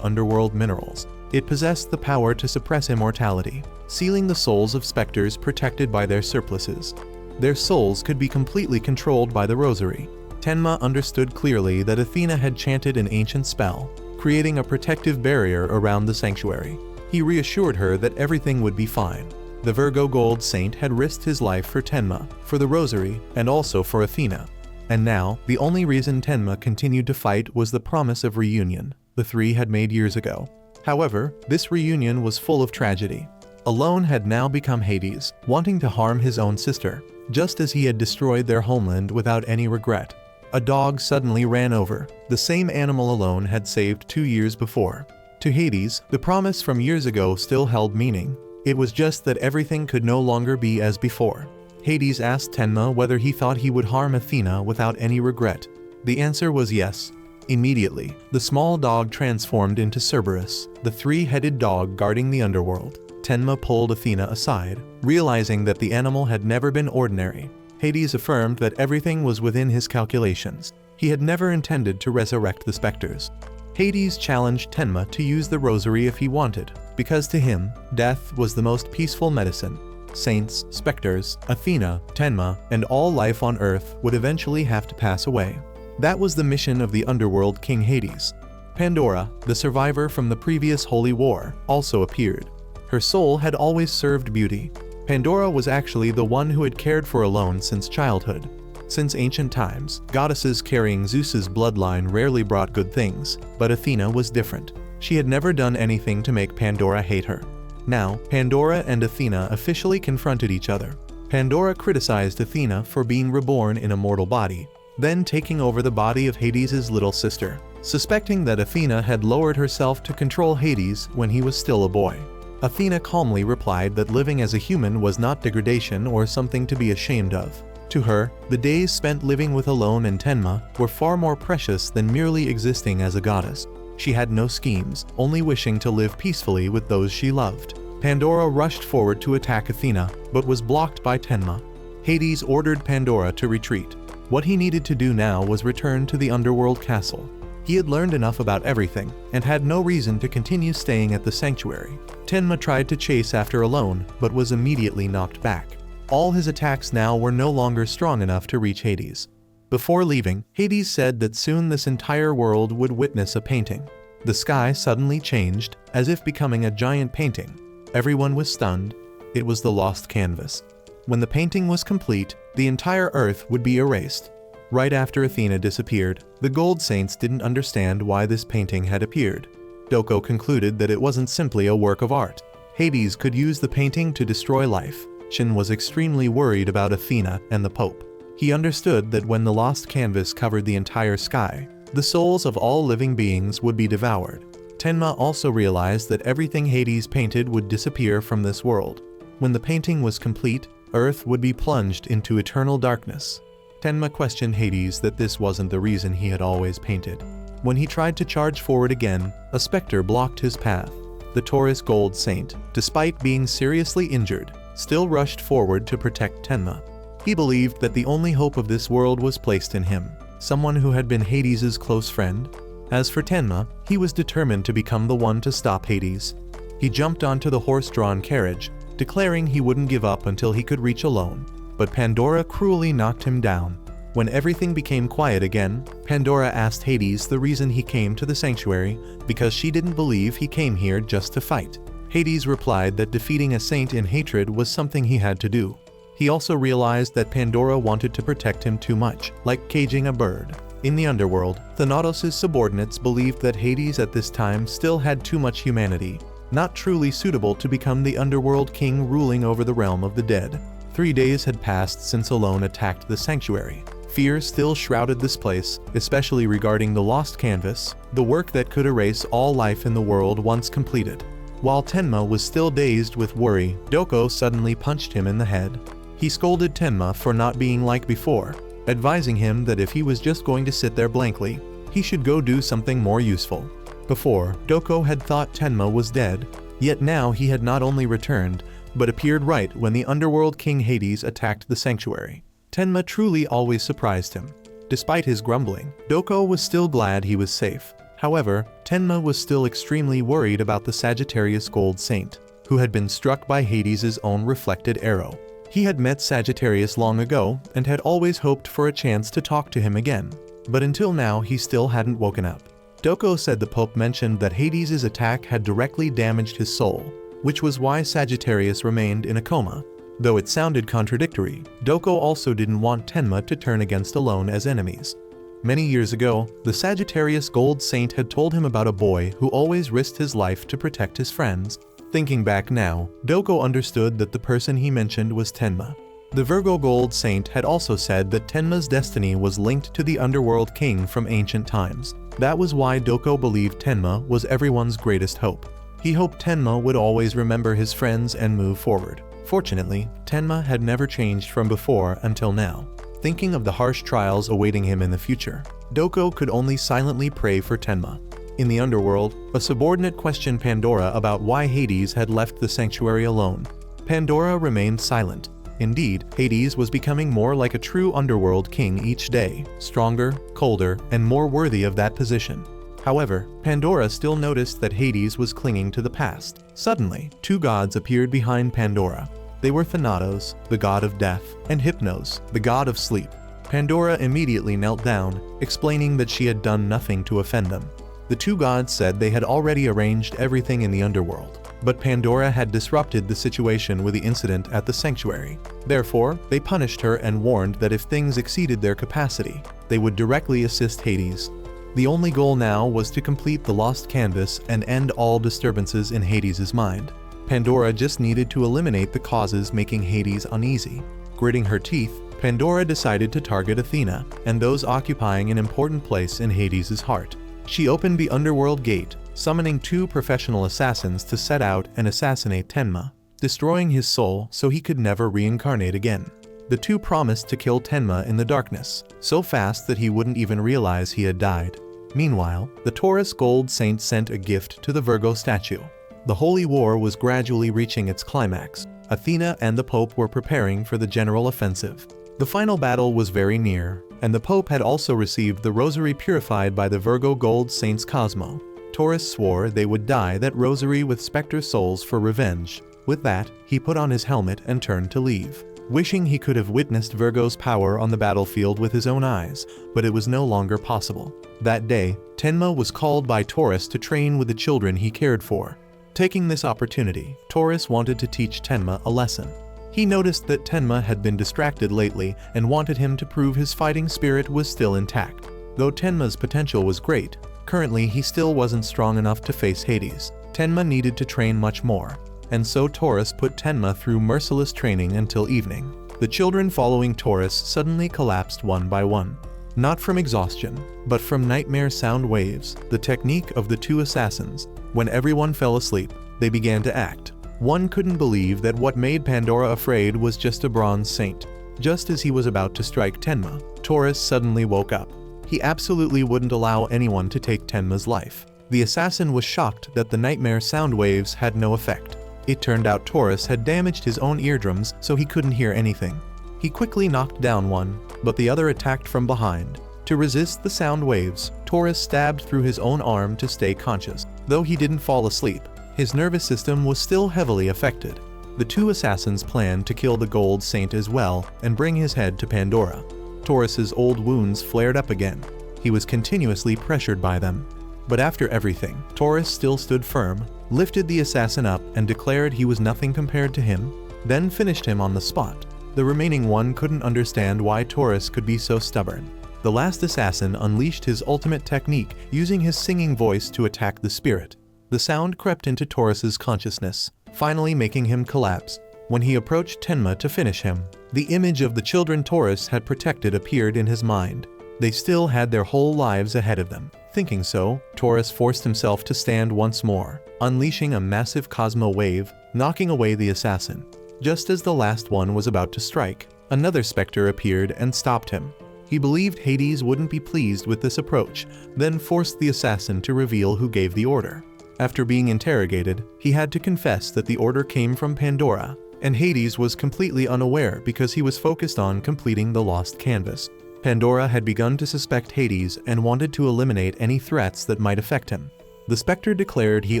underworld minerals. It possessed the power to suppress immortality, sealing the souls of specters protected by their surpluses. Their souls could be completely controlled by the rosary. Tenma understood clearly that Athena had chanted an ancient spell, creating a protective barrier around the sanctuary. He reassured her that everything would be fine. The Virgo Gold Saint had risked his life for Tenma, for the rosary, and also for Athena. And now, the only reason Tenma continued to fight was the promise of reunion the three had made years ago. However, this reunion was full of tragedy. Alone had now become Hades, wanting to harm his own sister, just as he had destroyed their homeland without any regret. A dog suddenly ran over, the same animal Alone had saved 2 years before. To Hades, the promise from years ago still held meaning. It was just that everything could no longer be as before. Hades asked Tenma whether he thought he would harm Athena without any regret. The answer was yes. Immediately, the small dog transformed into Cerberus, the three-headed dog guarding the underworld. Tenma pulled Athena aside, realizing that the animal had never been ordinary. Hades affirmed that everything was within his calculations. He had never intended to resurrect the specters. Hades challenged Tenma to use the rosary if he wanted, because to him, death was the most peaceful medicine. Saints, specters, Athena, Tenma, and all life on Earth would eventually have to pass away. That was the mission of the underworld king Hades. Pandora, the survivor from the previous holy war, also appeared. Her soul had always served beauty. Pandora was actually the one who had cared for Alone since childhood. Since ancient times, goddesses carrying Zeus's bloodline rarely brought good things, but Athena was different. She had never done anything to make Pandora hate her. Now, Pandora and Athena officially confronted each other. Pandora criticized Athena for being reborn in a mortal body, then taking over the body of Hades' little sister, suspecting that Athena had lowered herself to control Hades when he was still a boy. Athena calmly replied that living as a human was not degradation or something to be ashamed of. To her, the days spent living with Alone and Tenma were far more precious than merely existing as a goddess. She had no schemes, only wishing to live peacefully with those she loved. Pandora rushed forward to attack Athena, but was blocked by Tenma. Hades ordered Pandora to retreat. What he needed to do now was return to the underworld castle. He had learned enough about everything, and had no reason to continue staying at the sanctuary. Tenma tried to chase after Alone, but was immediately knocked back. All his attacks now were no longer strong enough to reach Hades. Before leaving, Hades said that soon this entire world would witness a painting. The sky suddenly changed, as if becoming a giant painting. Everyone was stunned. It was the lost canvas. When the painting was complete, the entire earth would be erased. Right after Athena disappeared, the Gold Saints didn't understand why this painting had appeared. Doko concluded that it wasn't simply a work of art. Hades could use the painting to destroy life. Shin was extremely worried about Athena and the Pope. He understood that when the lost canvas covered the entire sky, the souls of all living beings would be devoured. Tenma also realized that everything Hades painted would disappear from this world. When the painting was complete, Earth would be plunged into eternal darkness. Tenma questioned Hades that this wasn't the reason he had always painted. When he tried to charge forward again, a specter blocked his path. The Taurus Gold Saint, despite being seriously injured, still rushed forward to protect Tenma. He believed that the only hope of this world was placed in him, someone who had been Hades' close friend. As for Tenma, he was determined to become the one to stop Hades. He jumped onto the horse-drawn carriage, declaring he wouldn't give up until he could reach Alone. But Pandora cruelly knocked him down. When everything became quiet again, Pandora asked Hades the reason he came to the sanctuary, because she didn't believe he came here just to fight. Hades replied that defeating a saint in hatred was something he had to do. He also realized that Pandora wanted to protect him too much, like caging a bird. In the underworld, Thanatos' subordinates believed that Hades at this time still had too much humanity, not truly suitable to become the underworld king ruling over the realm of the dead. 3 days had passed since Alone attacked the sanctuary. Fear still shrouded this place, especially regarding the lost canvas, the work that could erase all life in the world once completed. While Tenma was still dazed with worry, Doko suddenly punched him in the head. He scolded Tenma for not being like before, advising him that if he was just going to sit there blankly, he should go do something more useful. Before, Doko had thought Tenma was dead, yet now he had not only returned, but appeared right when the underworld king Hades attacked the sanctuary. Tenma truly always surprised him. Despite his grumbling, Doko was still glad he was safe. However, Tenma was still extremely worried about the Sagittarius Gold Saint, who had been struck by Hades' own reflected arrow. He had met Sagittarius long ago and had always hoped for a chance to talk to him again. But until now he still hadn't woken up. Doko said the Pope mentioned that Hades' attack had directly damaged his soul, which was why Sagittarius remained in a coma. Though it sounded contradictory, Doko also didn't want Tenma to turn against alone as enemies. Many years ago, the Sagittarius Gold Saint had told him about a boy who always risked his life to protect his friends. Thinking back now, Doko understood that the person he mentioned was Tenma. The Virgo Gold Saint had also said that Tenma's destiny was linked to the Underworld King from ancient times. That was why Doko believed Tenma was everyone's greatest hope. He hoped Tenma would always remember his friends and move forward. Fortunately, Tenma had never changed from before until now. Thinking of the harsh trials awaiting him in the future, Doko could only silently pray for Tenma. In the underworld, a subordinate questioned Pandora about why Hades had left the sanctuary alone. Pandora remained silent. Indeed, Hades was becoming more like a true underworld king each day, stronger, colder, and more worthy of that position. However, Pandora still noticed that Hades was clinging to the past. Suddenly, two gods appeared behind Pandora. They were Thanatos, the god of death, and Hypnos, the god of sleep. Pandora immediately knelt down, explaining that she had done nothing to offend them. The two gods said they had already arranged everything in the underworld, but Pandora had disrupted the situation with the incident at the sanctuary. Therefore, they punished her and warned that if things exceeded their capacity, they would directly assist Hades. The only goal now was to complete the lost canvas and end all disturbances in Hades' mind. Pandora just needed to eliminate the causes making Hades uneasy. Gritting her teeth, Pandora decided to target Athena and those occupying an important place in Hades' heart. She opened the underworld gate, summoning two professional assassins to set out and assassinate Tenma, destroying his soul so he could never reincarnate again. The two promised to kill Tenma in the darkness, so fast that he wouldn't even realize he had died. Meanwhile, the Taurus Gold Saint sent a gift to the Virgo statue. The holy war was gradually reaching its climax. Athena and the Pope were preparing for the general offensive. The final battle was very near, and the Pope had also received the rosary purified by the Virgo Gold Saints Cosmo. Taurus swore they would dye that rosary with specter souls for revenge. With that, he put on his helmet and turned to leave, wishing he could have witnessed Virgo's power on the battlefield with his own eyes, but it was no longer possible. That day, Tenma was called by Taurus to train with the children he cared for. Taking this opportunity, Taurus wanted to teach Tenma a lesson. He noticed that Tenma had been distracted lately and wanted him to prove his fighting spirit was still intact. Though Tenma's potential was great, currently he still wasn't strong enough to face Hades. Tenma needed to train much more, and so Taurus put Tenma through merciless training until evening. The children following Taurus suddenly collapsed one by one. Not from exhaustion, but from nightmare sound waves, the technique of the two assassins. When everyone fell asleep, they began to act. One couldn't believe that what made Pandora afraid was just a bronze saint. Just as he was about to strike Tenma, Taurus suddenly woke up. He absolutely wouldn't allow anyone to take Tenma's life. The assassin was shocked that the nightmare sound waves had no effect. It turned out Taurus had damaged his own eardrums so he couldn't hear anything. He quickly knocked down one, but the other attacked from behind. To resist the sound waves, Taurus stabbed through his own arm to stay conscious. Though he didn't fall asleep, his nervous system was still heavily affected. The two assassins planned to kill the Gold Saint as well and bring his head to Pandora. Taurus's old wounds flared up again. He was continuously pressured by them. But after everything, Taurus still stood firm, lifted the assassin up and declared he was nothing compared to him, then finished him on the spot. The remaining one couldn't understand why Taurus could be so stubborn. The last assassin unleashed his ultimate technique, using his singing voice to attack the spirit. The sound crept into Taurus's consciousness, finally making him collapse. When he approached Tenma to finish him, the image of the children Taurus had protected appeared in his mind. They still had their whole lives ahead of them. Thinking so, Taurus forced himself to stand once more, unleashing a massive Cosmo wave, knocking away the assassin. Just as the last one was about to strike, another specter appeared and stopped him. He believed Hades wouldn't be pleased with this approach, then forced the assassin to reveal who gave the order. After being interrogated, he had to confess that the order came from Pandora, and Hades was completely unaware because he was focused on completing the lost canvas. Pandora had begun to suspect Hades and wanted to eliminate any threats that might affect him. The Spectre declared he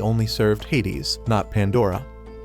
only served Hades, not Pandora.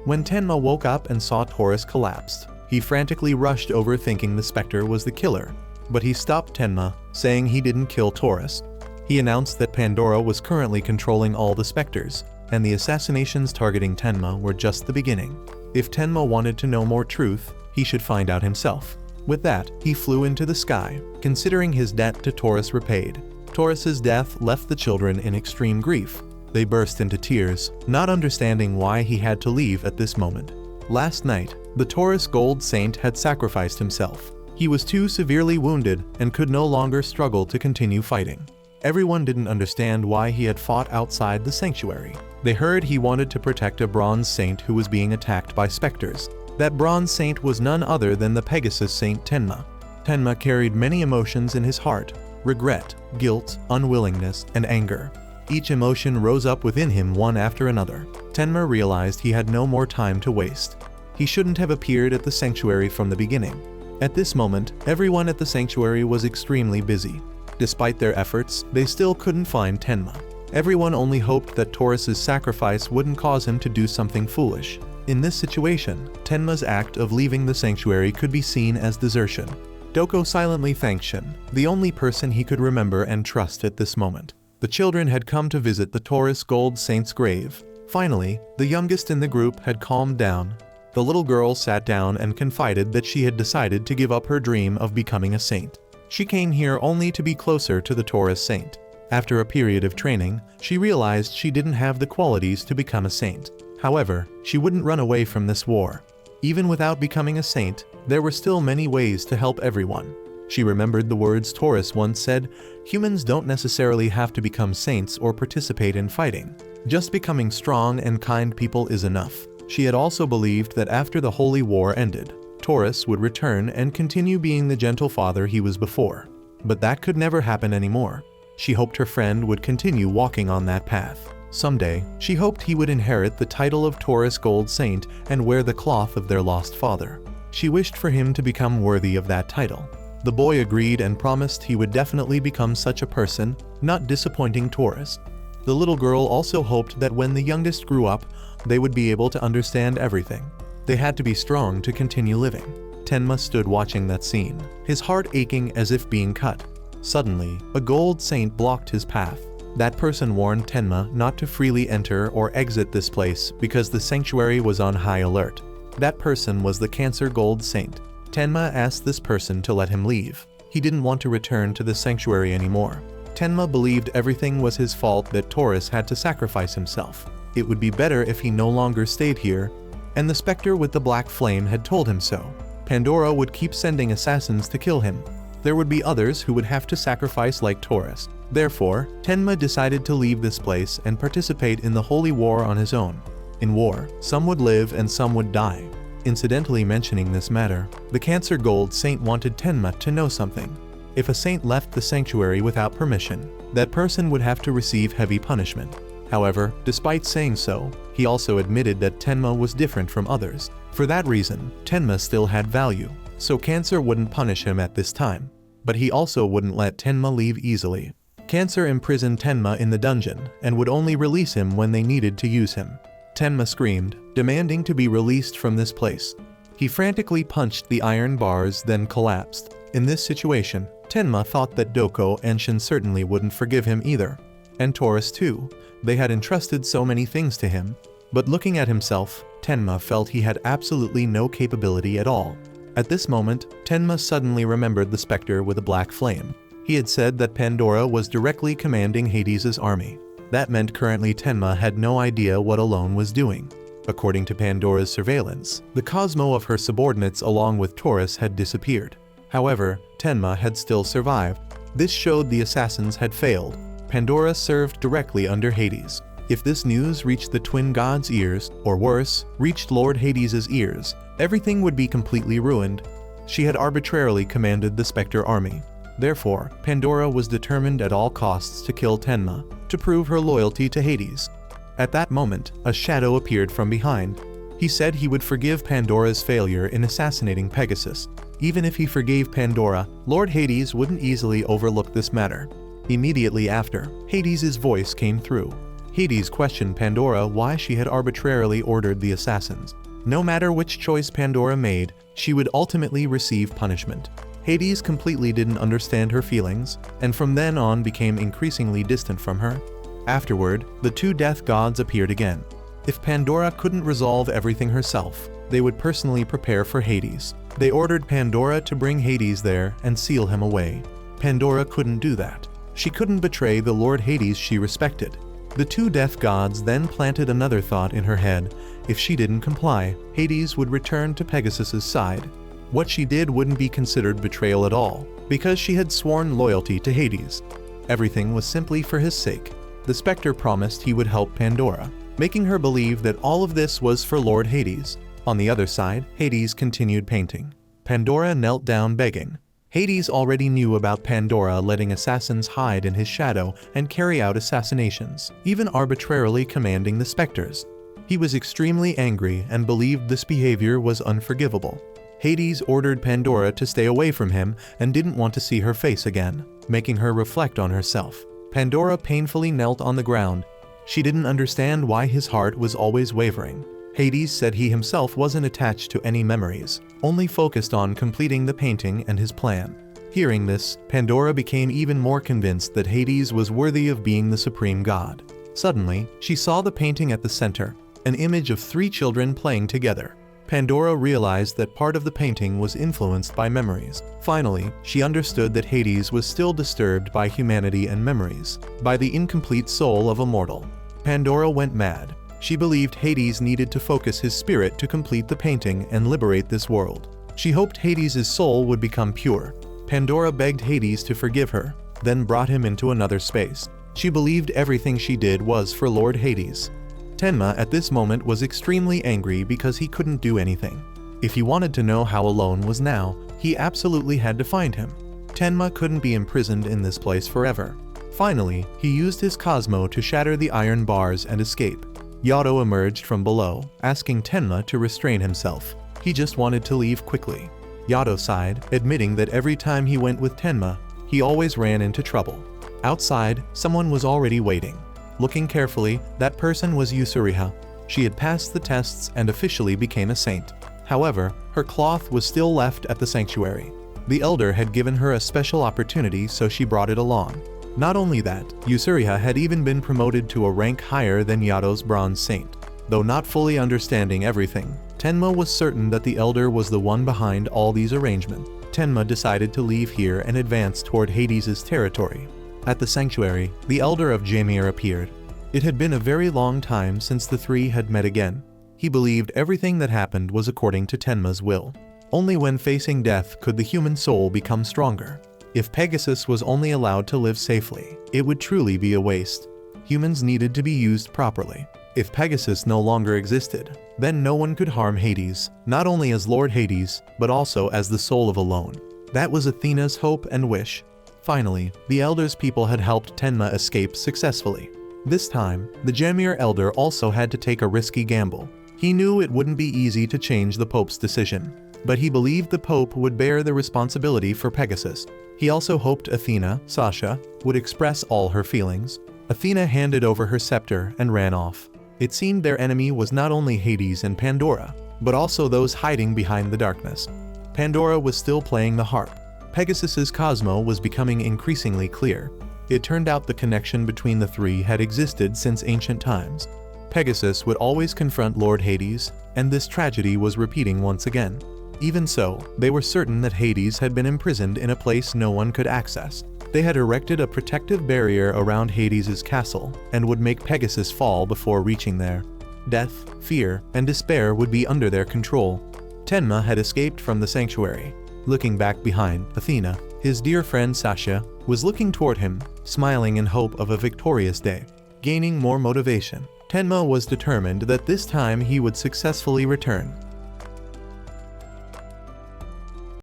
When Tenma woke up and saw Taurus collapsed, he frantically rushed over thinking the Spectre was the killer. But he stopped Tenma, saying he didn't kill Taurus. He announced that Pandora was currently controlling all the Spectres, and the assassinations targeting Tenma were just the beginning. If Tenma wanted to know more truth, he should find out himself. With that, he flew into the sky, considering his debt to Taurus repaid. Taurus's death left the children in extreme grief. They burst into tears, not understanding why he had to leave at this moment. Last night, the Taurus Gold Saint had sacrificed himself. He was too severely wounded and could no longer struggle to continue fighting. Everyone didn't understand why he had fought outside the sanctuary. They heard he wanted to protect a bronze saint who was being attacked by specters. That bronze saint was none other than the Pegasus Saint Tenma. Tenma carried many emotions in his heart: regret, guilt, unwillingness, and anger. Each emotion rose up within him one after another. Tenma realized he had no more time to waste. He shouldn't have appeared at the sanctuary from the beginning. At this moment, everyone at the sanctuary was extremely busy. Despite their efforts, they still couldn't find Tenma. Everyone only hoped that Taurus's sacrifice wouldn't cause him to do something foolish. In this situation, Tenma's act of leaving the sanctuary could be seen as desertion. Doko silently thanked Shin, the only person he could remember and trust at this moment. The children had come to visit the Taurus Gold Saint's grave. Finally, the youngest in the group had calmed down. The little girl sat down and confided that she had decided to give up her dream of becoming a saint. She came here only to be closer to the Taurus Saint. After a period of training, she realized she didn't have the qualities to become a saint. However, she wouldn't run away from this war. Even without becoming a saint, there were still many ways to help everyone. She remembered the words Taurus once said: humans don't necessarily have to become saints or participate in fighting. Just becoming strong and kind people is enough. She had also believed that after the Holy War ended, Taurus would return and continue being the gentle father he was before. But that could never happen anymore. She hoped her friend would continue walking on that path. Someday, she hoped he would inherit the title of Taurus Gold Saint and wear the cloth of their lost father. She wished for him to become worthy of that title. The boy agreed and promised he would definitely become such a person, not disappointing Taurus. The little girl also hoped that when the youngest grew up, they would be able to understand everything. They had to be strong to continue living. Tenma stood watching that scene, his heart aching as if being cut. Suddenly, a gold saint blocked his path. That person warned Tenma not to freely enter or exit this place because the sanctuary was on high alert. That person was the Cancer Gold Saint. Tenma asked this person to let him leave. He didn't want to return to the sanctuary anymore. Tenma believed everything was his fault, that Taurus had to sacrifice himself. It would be better if he no longer stayed here, and the specter with the black flame had told him so. Pandora would keep sending assassins to kill him. There would be others who would have to sacrifice like Taurus. Therefore, Tenma decided to leave this place and participate in the Holy War on his own. In war, some would live and some would die. Incidentally mentioning this matter, the Cancer Gold Saint wanted Tenma to know something. If a saint left the sanctuary without permission, that person would have to receive heavy punishment. However, despite saying so, he also admitted that Tenma was different from others. For that reason, Tenma still had value, so Cancer wouldn't punish him at this time. But he also wouldn't let Tenma leave easily. Cancer imprisoned Tenma in the dungeon and would only release him when they needed to use him. Tenma screamed, demanding to be released from this place. He frantically punched the iron bars, then collapsed. In this situation, Tenma thought that Doko and Shin certainly wouldn't forgive him either. And Taurus too. They had entrusted so many things to him. But looking at himself, Tenma felt he had absolutely no capability at all. At this moment, Tenma suddenly remembered the specter with a black flame. He had said that Pandora was directly commanding Hades' army. That meant currently Tenma had no idea what Alone was doing. According to Pandora's surveillance, the Cosmo of her subordinates along with Taurus had disappeared. However, Tenma had still survived. This showed the assassins had failed. Pandora served directly under Hades. If this news reached the twin gods' ears, or worse, reached Lord Hades' ears, everything would be completely ruined. She had arbitrarily commanded the Spectre army. Therefore, Pandora was determined at all costs to kill Tenma, to prove her loyalty to Hades. At that moment, a shadow appeared from behind. He said he would forgive Pandora's failure in assassinating Pegasus. Even if he forgave Pandora, Lord Hades wouldn't easily overlook this matter. Immediately after, Hades' voice came through. Hades questioned Pandora why she had arbitrarily ordered the assassins. No matter which choice Pandora made, she would ultimately receive punishment. Hades completely didn't understand her feelings, and from then on became increasingly distant from her. Afterward, the two death gods appeared again. If Pandora couldn't resolve everything herself, they would personally prepare for Hades. They ordered Pandora to bring Hades there and seal him away. Pandora couldn't do that. She couldn't betray the Lord Hades she respected. The two death gods then planted another thought in her head. If she didn't comply, Hades would return to Pegasus's side. What she did wouldn't be considered betrayal at all, because she had sworn loyalty to Hades. Everything was simply for his sake. The specter promised he would help Pandora, making her believe that all of this was for Lord Hades. On the other side, Hades continued painting. Pandora knelt down begging. Hades already knew about Pandora letting assassins hide in his shadow and carry out assassinations, even arbitrarily commanding the specters. He was extremely angry and believed this behavior was unforgivable. Hades ordered Pandora to stay away from him and didn't want to see her face again, making her reflect on herself. Pandora painfully knelt on the ground. She didn't understand why his heart was always wavering. Hades said he himself wasn't attached to any memories, only focused on completing the painting and his plan. Hearing this, Pandora became even more convinced that Hades was worthy of being the supreme god. Suddenly, she saw the painting at the center, an image of three children playing together. Pandora realized that part of the painting was influenced by memories. Finally, she understood that Hades was still disturbed by humanity and memories, by the incomplete soul of a mortal. Pandora went mad. She believed Hades needed to focus his spirit to complete the painting and liberate this world. She hoped Hades' soul would become pure. Pandora begged Hades to forgive her, then brought him into another space. She believed everything she did was for Lord Hades. Tenma at this moment was extremely angry because he couldn't do anything. If he wanted to know how alone was now, he absolutely had to find him. Tenma couldn't be imprisoned in this place forever. Finally, he used his Cosmo to shatter the iron bars and escape. Yato emerged from below, asking Tenma to restrain himself. He just wanted to leave quickly. Yato sighed, admitting that every time he went with Tenma, he always ran into trouble. Outside, someone was already waiting. Looking carefully, that person was Yusuriha. She had passed the tests and officially became a saint. However, her cloth was still left at the sanctuary. The elder had given her a special opportunity, so she brought it along. Not only that, Yusuriha had even been promoted to a rank higher than Yato's bronze saint. Though not fully understanding everything, Tenma was certain that the elder was the one behind all these arrangements. Tenma decided to leave here and advance toward Hades' territory. At the sanctuary, the elder of Jaimir appeared. It had been a very long time since the three had met again. He believed everything that happened was according to Tenma's will. Only when facing death could the human soul become stronger. If Pegasus was only allowed to live safely, it would truly be a waste. Humans needed to be used properly. If Pegasus no longer existed, then no one could harm Hades, not only as Lord Hades, but also as the soul of Alone. That was Athena's hope and wish. Finally, the elder's people had helped Tenma escape successfully. This time, the Jaimir elder also had to take a risky gamble. He knew it wouldn't be easy to change the Pope's decision, but he believed the Pope would bear the responsibility for Pegasus. He also hoped Athena, Sasha, would express all her feelings. Athena handed over her scepter and ran off. It seemed their enemy was not only Hades and Pandora, but also those hiding behind the darkness. Pandora was still playing the harp. Pegasus's Cosmo was becoming increasingly clear. It turned out the connection between the three had existed since ancient times. Pegasus would always confront Lord Hades, and this tragedy was repeating once again. Even so, they were certain that Hades had been imprisoned in a place no one could access. They had erected a protective barrier around Hades' castle, and would make Pegasus fall before reaching there. Death, fear, and despair would be under their control. Tenma had escaped from the sanctuary. Looking back behind, Athena, his dear friend Sasha, was looking toward him, smiling in hope of a victorious day. Gaining more motivation, Tenma was determined that this time he would successfully return.